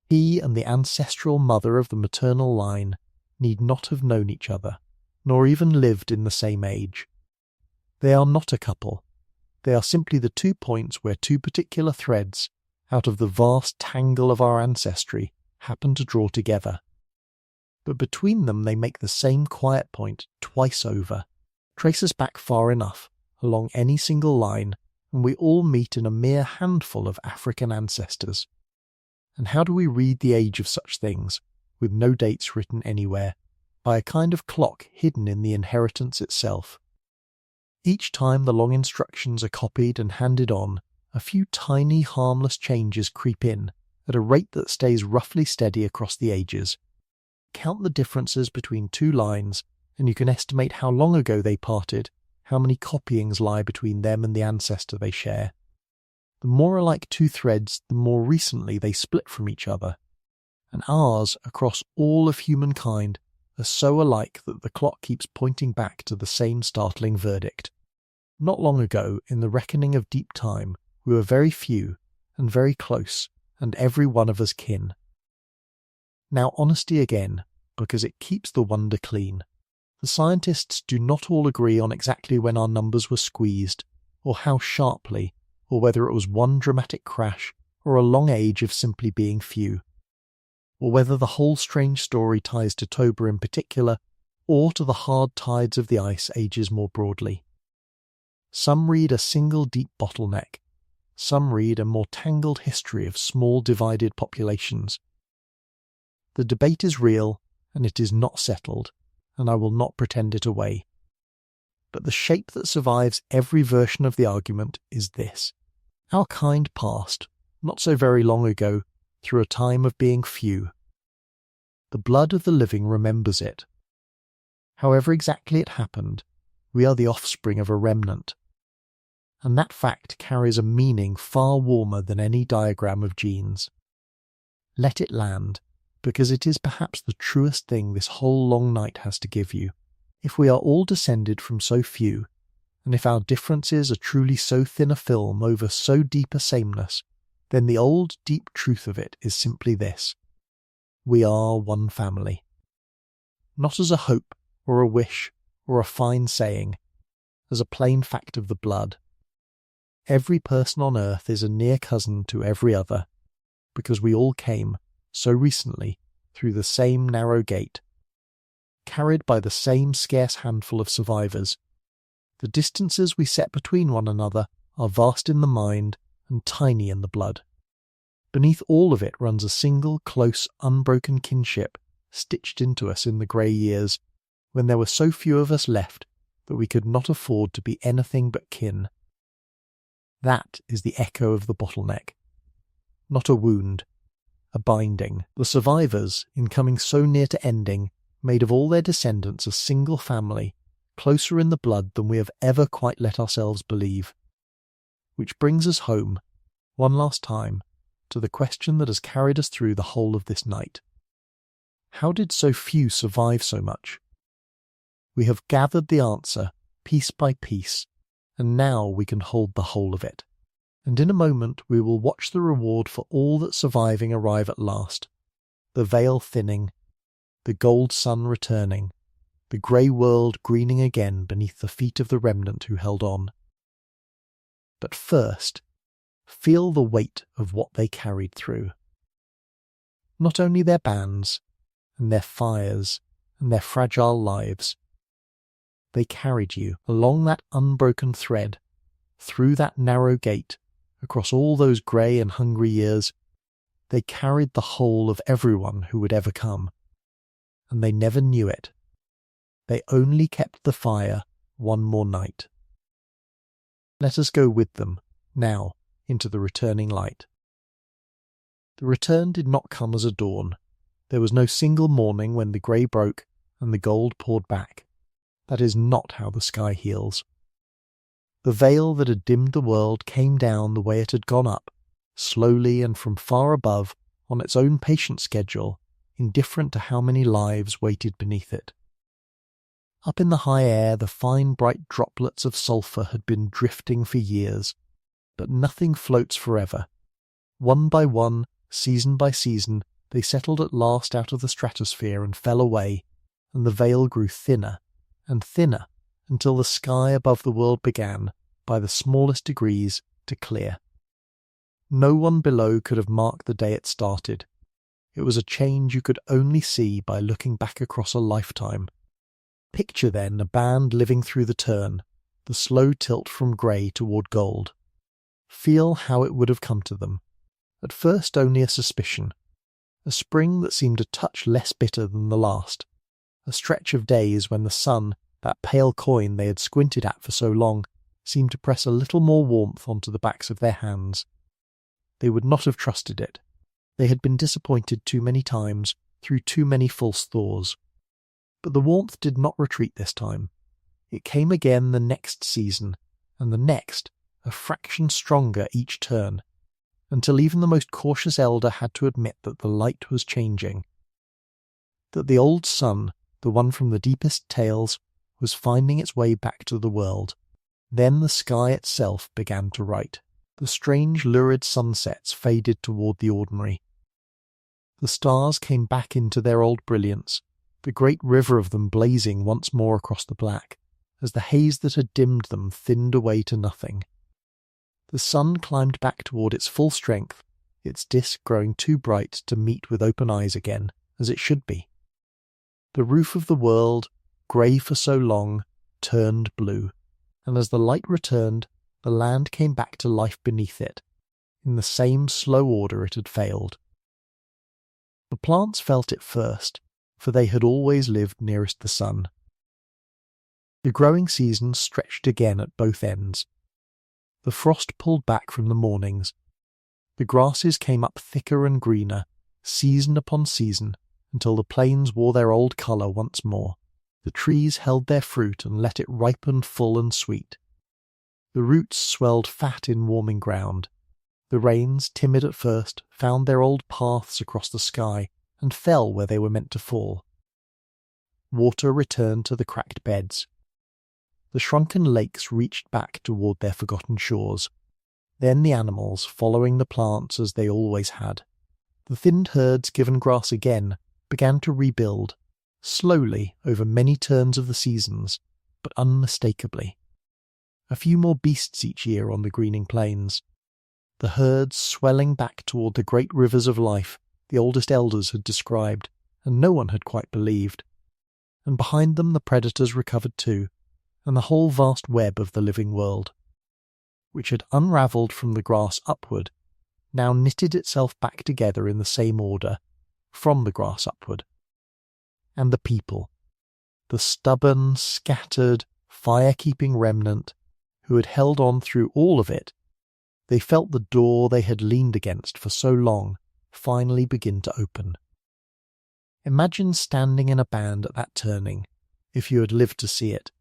[SPEAKER 1] He and the ancestral mother of the maternal line need not have known each other, nor even lived in the same age. They are not a couple. They are simply the 2 points where two particular threads, out of the vast tangle of our ancestry, happen to draw together. But between them they make the same quiet point twice over. Trace us back far enough, along any single line, and we all meet in a mere handful of African ancestors. And how do we read the age of such things, with no dates written anywhere, by a kind of clock hidden in the inheritance itself? Each time the long instructions are copied and handed on, a few tiny harmless changes creep in, at a rate that stays roughly steady across the ages. Count the differences between two lines, and you can estimate how long ago they parted, how many copyings lie between them and the ancestor they share. The more alike two threads, the more recently they split from each other. And ours, across all of humankind, are so alike that the clock keeps pointing back to the same startling verdict. Not long ago, in the reckoning of deep time, we were very few, and very close, and every one of us kin. Now honesty again, because it keeps the wonder clean. The scientists do not all agree on exactly when our numbers were squeezed, or how sharply, or whether it was one dramatic crash, or a long age of simply being few, or whether the whole strange story ties to Toba in particular, or to the hard tides of the ice ages more broadly. Some read a single deep bottleneck, some read a more tangled history of small divided populations. The debate is real, and it is not settled, and I will not pretend it away. But the shape that survives every version of the argument is this. Our kind passed, not so very long ago, through a time of being few. The blood of the living remembers it. However exactly it happened, we are the offspring of a remnant. And that fact carries a meaning far warmer than any diagram of genes. Let it land, because it is perhaps the truest thing this whole long night has to give you. If we are all descended from so few, and if our differences are truly so thin a film over so deep a sameness, then the old deep truth of it is simply this: we are one family. Not as a hope or a wish or a fine saying, as a plain fact of the blood. Every person on earth is a near cousin to every other, because we all came, so recently, through the same narrow gate, carried by the same scarce handful of survivors. The distances we set between one another are vast in the mind and tiny in the blood. Beneath all of it runs a single, close, unbroken kinship stitched into us in the grey years, when there were so few of us left that we could not afford to be anything but kin. That is the echo of the bottleneck. Not a wound, a binding. The survivors, in coming so near to ending, made of all their descendants a single family, closer in the blood than we have ever quite let ourselves believe. Which brings us home, one last time, to the question that has carried us through the whole of this night. How did so few survive so much? We have gathered the answer, piece by piece, and now we can hold the whole of it. And in a moment we will watch the reward for all that surviving arrive at last. The veil thinning, the gold sun returning, the grey world greening again beneath the feet of the remnant who held on. But first, feel the weight of what they carried through. Not only their bands, and their fires, and their fragile lives. They carried you along that unbroken thread, through that narrow gate, across all those grey and hungry years. They carried the whole of everyone who would ever come. And they never knew it. They only kept the fire one more night. Let us go with them, now, into the returning light. The return did not come as a dawn. There was no single morning when the grey broke and the gold poured back. That is not how the sky heals. The veil that had dimmed the world came down the way it had gone up, slowly and from far above, on its own patient schedule, indifferent to how many lives waited beneath it. Up in the high air the fine bright droplets of sulphur had been drifting for years, but nothing floats forever. One by one, season by season, they settled at last out of the stratosphere and fell away, and the veil grew thinner and thinner until the sky above the world began, by the smallest degrees, to clear. No one below could have marked the day it started. It was a change you could only see by looking back across a lifetime. Picture then a band living through the turn, the slow tilt from grey toward gold. Feel how it would have come to them. At first only a suspicion. A spring that seemed a touch less bitter than the last. A stretch of days when the sun, that pale coin they had squinted at for so long, seemed to press a little more warmth onto the backs of their hands. They would not have trusted it. They had been disappointed too many times, through too many false thaws. But the warmth did not retreat this time. It came again the next season, and the next, a fraction stronger each turn, until even the most cautious elder had to admit that the light was changing. That the old sun, the one from the deepest tales, was finding its way back to the world. Then the sky itself began to right. The strange lurid sunsets faded toward the ordinary. The stars came back into their old brilliance, the great river of them blazing once more across the black, as the haze that had dimmed them thinned away to nothing. The sun climbed back toward its full strength, its disk growing too bright to meet with open eyes again, as it should be. The roof of the world, grey for so long, turned blue, and as the light returned, the land came back to life beneath it, in the same slow order it had failed. The plants felt it first, for they had always lived nearest the sun. The growing season stretched again at both ends. The frost pulled back from the mornings. The grasses came up thicker and greener, season upon season, until the plains wore their old colour once more. The trees held their fruit and let it ripen full and sweet. The roots swelled fat in warming ground. The rains, timid at first, found their old paths across the sky and fell where they were meant to fall. Water returned to the cracked beds. The shrunken lakes reached back toward their forgotten shores. Then the animals, following the plants as they always had. The thinned herds, given grass again, began to rebuild, slowly over many turns of the seasons, but unmistakably. A few more beasts each year on the greening plains. The herds swelling back toward the great rivers of life the oldest elders had described, and no one had quite believed. And behind them the predators recovered too, and the whole vast web of the living world, which had unravelled from the grass upward, now knitted itself back together in the same order, from the grass upward. And the people, the stubborn, scattered, fire-keeping remnant, who had held on through all of it, they felt the door they had leaned against for so long finally begin to open. Imagine standing in a band at that turning, if you had lived to see it.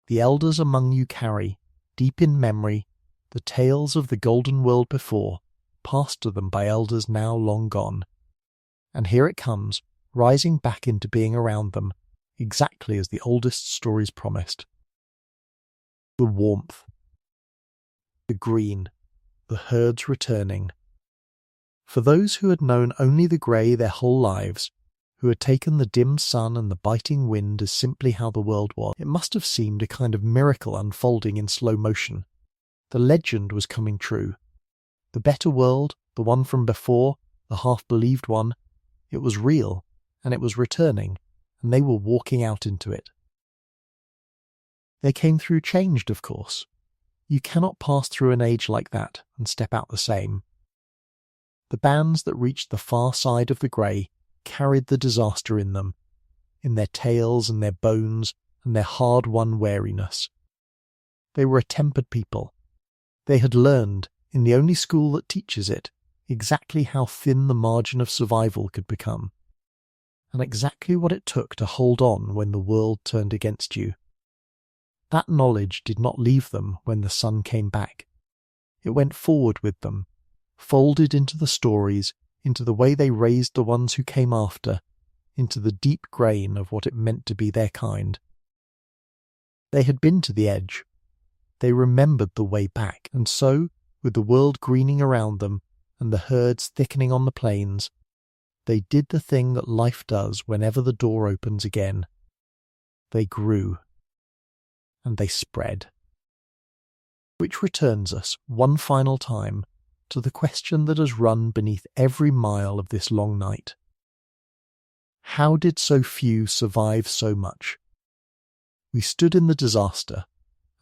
[SPEAKER 1] The elders among you carry, deep in memory, the tales of the golden world before, passed to them by elders now long gone. And here it comes, rising back into being around them, exactly as the oldest stories promised. The warmth, the green, the herds returning. For those who had known only the grey their whole lives, who had taken the dim sun and the biting wind as simply how the world was, it must have seemed a kind of miracle unfolding in slow motion. The legend was coming true. The better world, the one from before, the half-believed one, it was real, and it was returning, and they were walking out into it. They came through changed, of course. You cannot pass through an age like that and step out the same. The bands that reached the far side of the grey carried the disaster in them, in their tails and their bones and their hard-won wariness. They were a tempered people. They had learned, in the only school that teaches it, exactly how thin the margin of survival could become, and exactly what it took to hold on when the world turned against you. That knowledge did not leave them when the sun came back. It went forward with them, folded into the stories, into the way they raised the ones who came after, into the deep grain of what it meant to be their kind. They had been to the edge. They remembered the way back, and so, with the world greening around them, and the herds thickening on the plains, they did the thing that life does whenever the door opens again. They grew. And they spread. Which returns us, one final time, to the question that has run beneath every mile of this long night. How did so few survive so much? We stood in the disaster,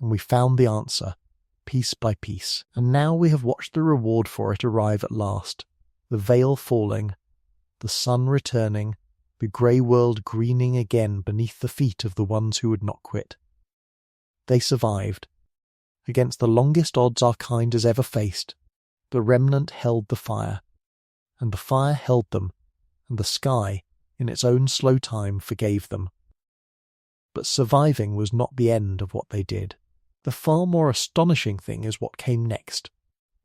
[SPEAKER 1] and we found the answer, piece by piece, and now we have watched the reward for it arrive at last, the veil falling, the sun returning, the grey world greening again beneath the feet of the ones who would not quit. They survived. Against the longest odds our kind has ever faced, the remnant held the fire, and the fire held them, and the sky, in its own slow time, forgave them. But surviving was not the end of what they did. The far more astonishing thing is what came next,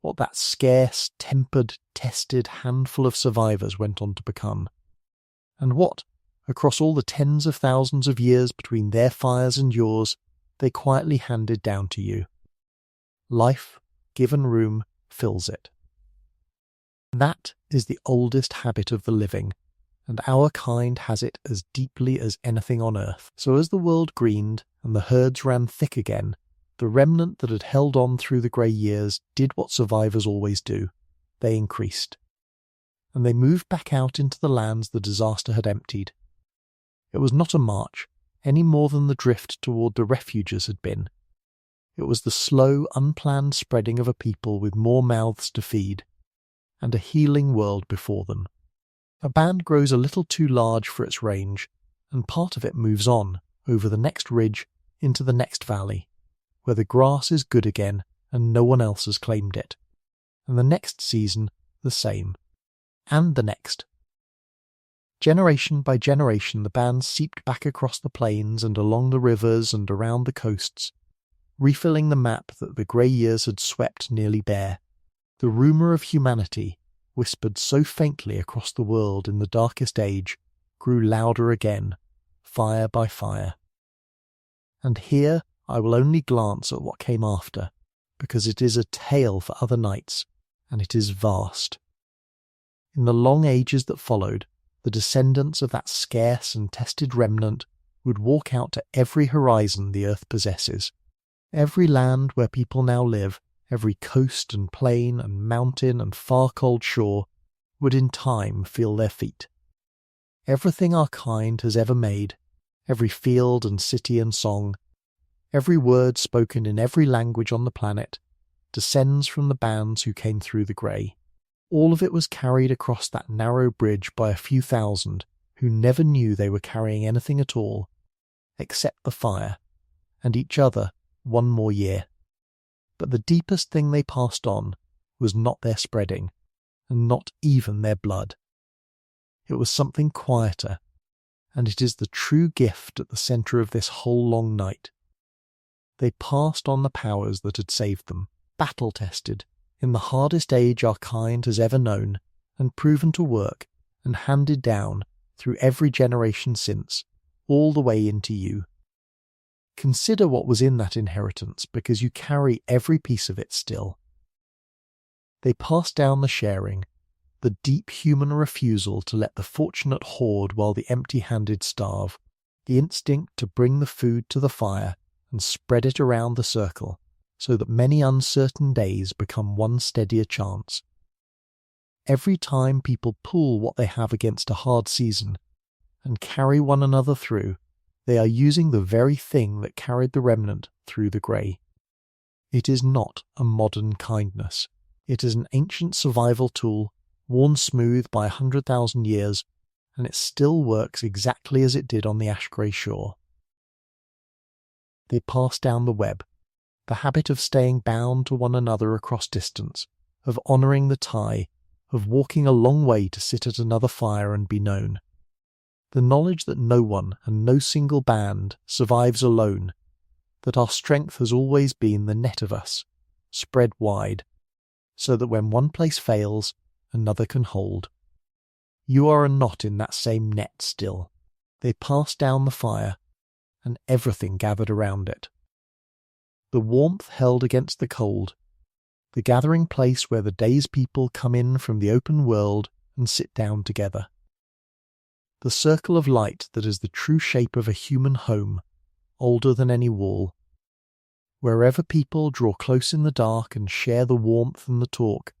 [SPEAKER 1] what that scarce, tempered, tested handful of survivors went on to become, and what, across all the tens of thousands of years between their fires and yours, they quietly handed down to you. Life, given room, fills it. That is the oldest habit of the living, and our kind has it as deeply as anything on earth. So as the world greened and the herds ran thick again, the remnant that had held on through the grey years did what survivors always do. They increased. And they moved back out into the lands the disaster had emptied. It was not a march, any more than the drift toward the refuges had been. It was the slow, unplanned spreading of a people with more mouths to feed, and a healing world before them. A band grows a little too large for its range, and part of it moves on, over the next ridge, into the next valley, where the grass is good again and no one else has claimed it. And the next season, the same. And the next. Generation by generation the bands seeped back across the plains and along the rivers and around the coasts, refilling the map that the grey years had swept nearly bare. The rumour of humanity, whispered so faintly across the world in the darkest age, grew louder again, fire by fire. And here I will only glance at what came after, because it is a tale for other nights, and it is vast. In the long ages that followed, the descendants of that scarce and tested remnant would walk out to every horizon the earth possesses. Every land where people now live, every coast and plain and mountain and far cold shore, would in time feel their feet. Everything our kind has ever made, every field and city and song, every word spoken in every language on the planet, descends from the bands who came through the grey. All of it was carried across that narrow bridge by a few thousand who never knew they were carrying anything at all, except the fire, and each other one more year. But the deepest thing they passed on was not their spreading, and not even their blood. It was something quieter, and it is the true gift at the centre of this whole long night. They passed on the powers that had saved them, battle-tested, in the hardest age our kind has ever known, and proven to work, and handed down, through every generation since, all the way into you. Consider what was in that inheritance, because you carry every piece of it still. They passed down the sharing, the deep human refusal to let the fortunate hoard while the empty-handed starve, the instinct to bring the food to the fire and spread it around the circle, so that many uncertain days become one steadier chance. Every time people pool what they have against a hard season, and carry one another through, they are using the very thing that carried the remnant through the grey. It is not a modern kindness. It is an ancient survival tool, worn smooth by 100,000 years, and it still works exactly as it did on the ash-grey shore. They pass down the web, the habit of staying bound to one another across distance, of honouring the tie, of walking a long way to sit at another fire and be known. The knowledge that no one and no single band survives alone, that our strength has always been the net of us, spread wide, so that when one place fails, another can hold. You are a knot in that same net still. They pass down the fire, and everything gathered around it. The warmth held against the cold, the gathering place where the day's people come in from the open world and sit down together. The circle of light that is the true shape of a human home, older than any wall. Wherever people draw close in the dark and share the warmth and the talk,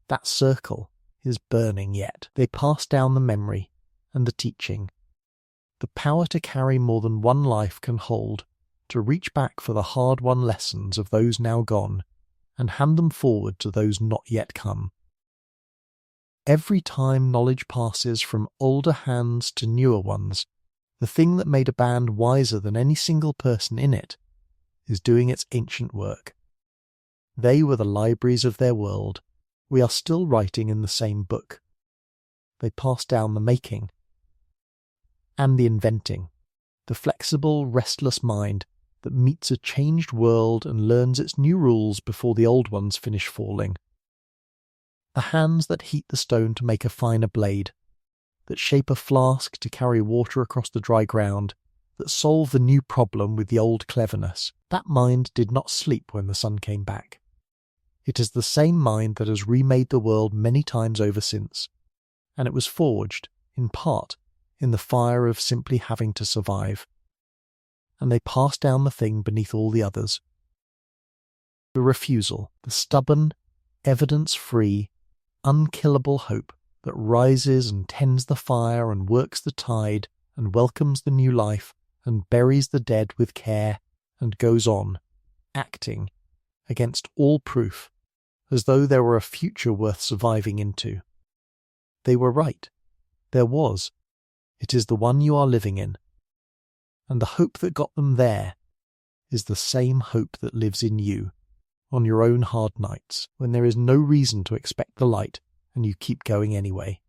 [SPEAKER 1] that circle is burning yet. They pass down the memory and the teaching. The power to carry more than one life can hold, to reach back for the hard-won lessons of those now gone, and hand them forward to those not yet come. Every time knowledge passes from older hands to newer ones, the thing that made a band wiser than any single person in it is doing its ancient work. They were the libraries of their world. We are still writing in the same book. They pass down the making and the inventing, the flexible, restless mind that meets a changed world and learns its new rules before the old ones finish falling. The hands that heat the stone to make a finer blade, that shape a flask to carry water across the dry ground, that solve the new problem with the old cleverness. That mind did not sleep when the sun came back. It is the same mind that has remade the world many times over since, and it was forged, in part, in the fire of simply having to survive. And they pass down the thing beneath all the others. The refusal, the stubborn, evidence-free, unkillable hope that rises and tends the fire and works the tide and welcomes the new life and buries the dead with care and goes on, acting, against all proof, as though there were a future worth surviving into. They were right. There was. It is the one you are living in. And the hope that got them there is the same hope that lives in you, on your own hard nights, when there is no reason to expect the light and you keep going anyway.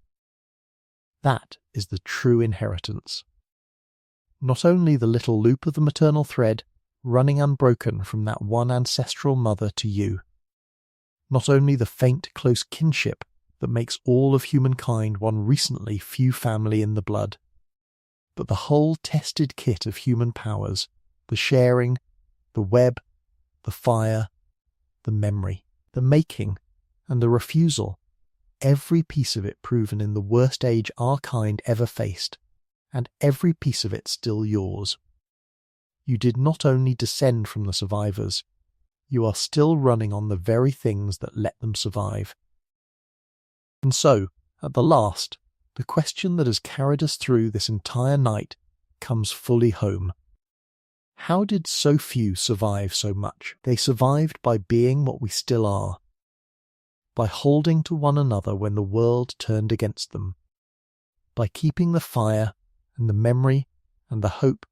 [SPEAKER 1] That is the true inheritance. Not only the little loop of the maternal thread running unbroken from that one ancestral mother to you, not only the faint close kinship that makes all of humankind one recently few family in the blood, but the whole tested kit of human powers, the sharing, the web, the fire, the memory, the making, and the refusal, every piece of it proven in the worst age our kind ever faced, and every piece of it still yours. You did not only descend from the survivors, you are still running on the very things that let them survive. And so, at the last, the question that has carried us through this entire night comes fully home. How did so few survive so much? They survived by being what we still are, by holding to one another when the world turned against them, by keeping the fire and the memory and the hope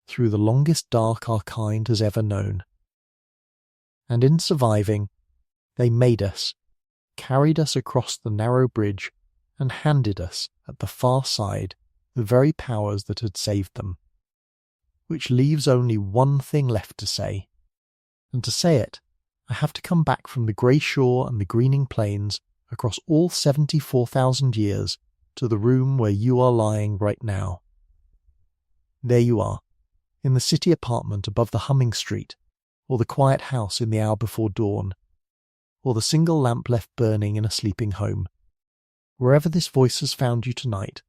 [SPEAKER 1] through the longest dark our kind has ever known. And in surviving, they made us, carried us across the narrow bridge, and handed us, at the far side, the very powers that had saved them. Which leaves only one thing left to say. And to say it, I have to come back from the grey shore and the greening plains, across all 74,000 years, to the room where you are lying right now. There you are, in the city apartment above the humming street, or the quiet house in the hour before dawn, or the single lamp left burning in a sleeping home. Wherever this voice has found you tonight,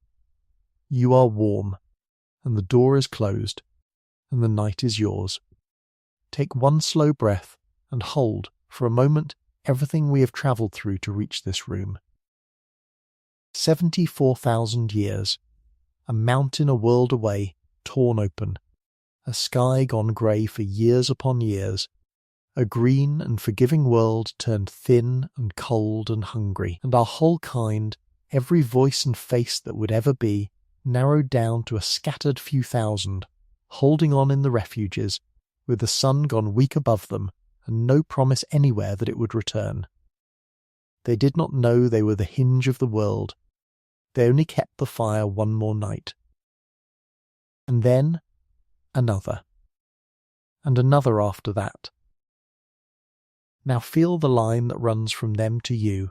[SPEAKER 1] you are warm, and the door is closed, and the night is yours. Take one slow breath and hold, for a moment, everything we have travelled through to reach this room. 74,000 years, a mountain a world away, torn open, a sky gone grey for years upon years, a green and forgiving world turned thin and cold and hungry, and our whole kind, every voice and face that would ever be, narrowed down to a scattered few thousand, holding on in the refuges, with the sun gone weak above them, and no promise anywhere that it would return. They did not know they were the hinge of the world. They only kept the fire one more night. And then another. And another after that. Now feel the line that runs from them to you.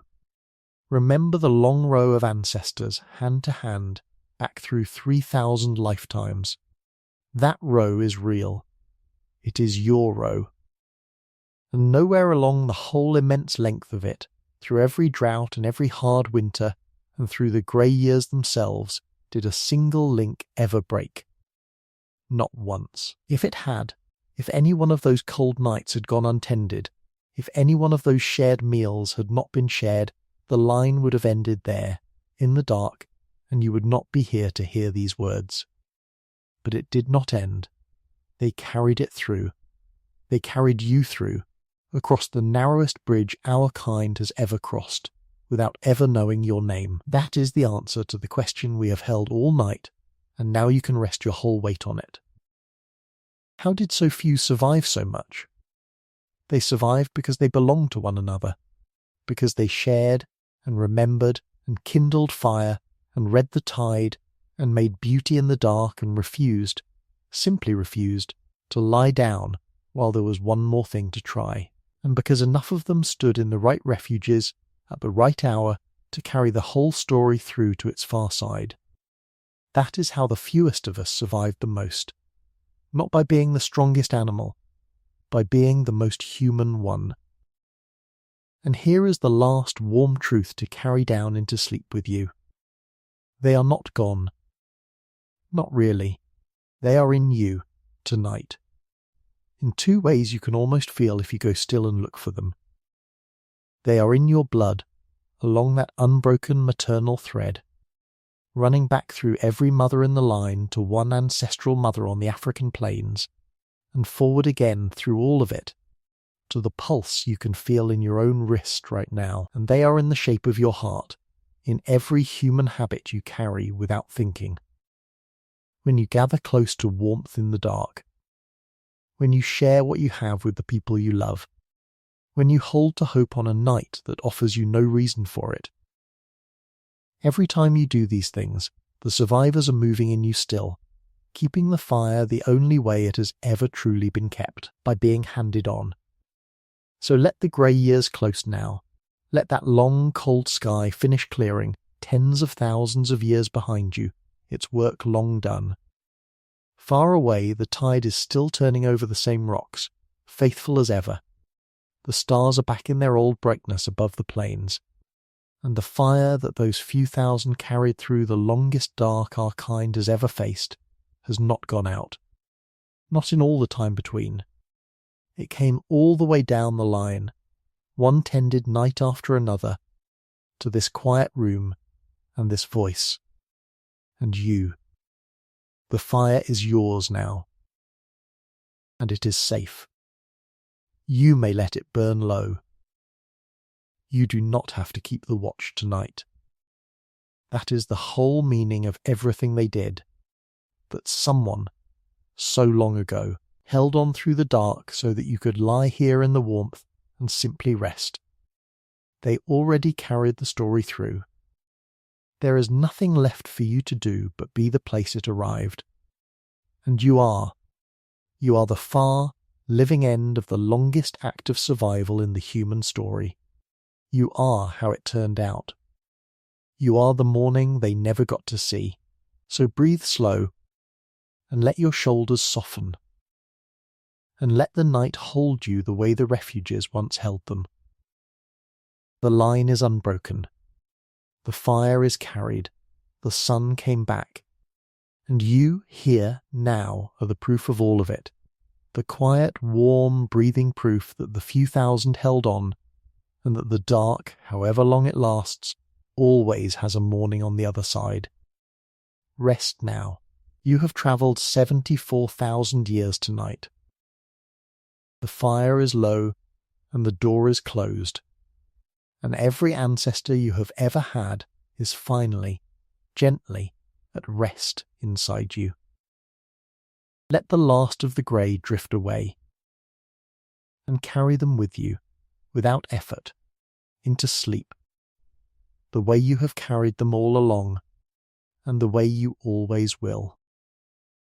[SPEAKER 1] Remember the long row of ancestors, hand to hand, back through 3,000 lifetimes. That row is real. It is your row. And nowhere along the whole immense length of it, through every drought and every hard winter, and through the grey years themselves, did a single link ever break. Not once. If it had, if any one of those cold nights had gone untended, if any one of those shared meals had not been shared, the line would have ended there, in the dark, and you would not be here to hear these words. But it did not end. They carried it through. They carried you through, across the narrowest bridge our kind has ever crossed, without ever knowing your name. That is the answer to the question we have held all night, and now you can rest your whole weight on it. How did so few survive so much? They survived because they belonged to one another, because they shared and remembered and kindled fire and read the tide and made beauty in the dark and refused, simply refused, to lie down while there was one more thing to try, and because enough of them stood in the right refuges at the right hour to carry the whole story through to its far side. That is how the fewest of us survived the most, not by being the strongest animal, by being the most human one. And here is the last warm truth to carry down into sleep with you. They are not gone. Not really. They are in you, tonight. In two ways you can almost feel if you go still and look for them. They are in your blood, along that unbroken maternal thread, running back through every mother in the line to one ancestral mother on the African plains, and forward again through all of it, to the pulse you can feel in your own wrist right now, and they are in the shape of your heart, in every human habit you carry without thinking. When you gather close to warmth in the dark, when you share what you have with the people you love, when you hold to hope on a night that offers you no reason for it. Every time you do these things, the survivors are moving in you still, keeping the fire the only way it has ever truly been kept, by being handed on. So let the grey years close now, Let that long, cold sky finish clearing tens of thousands of years behind you, its work long done. Far away, the tide is still turning over the same rocks, faithful as ever. The stars are back in their old brightness above the plains, and the fire that those few thousand carried through the longest dark our kind has ever faced has not gone out. Not in all the time between. It came all the way down the line, one tended night after another, to this quiet room and this voice. And you. The fire is yours now. And it is safe. You may let it burn low. You do not have to keep the watch tonight. That is the whole meaning of everything they did. That someone, so long ago, held on through the dark so that you could lie here in the warmth and simply rest. They already carried the story through. There is nothing left for you to do but be the place it arrived. And you are the far, living end of the longest act of survival in the human story. You are how it turned out. You are the morning they never got to see. So breathe slow, and let your shoulders soften. And let the night hold you the way the refugees once held them. The line is unbroken. The fire is carried. The sun came back. And you, here, now, are the proof of all of it. The quiet, warm, breathing proof that the few thousand held on, and that the dark, however long it lasts, always has a morning on the other side. Rest now. You have travelled 74,000 years tonight. The fire is low, and the door is closed, and every ancestor you have ever had is finally, gently, at rest inside you. Let the last of the grey drift away, and carry them with you, without effort, into sleep, the way you have carried them all along, and the way you always will.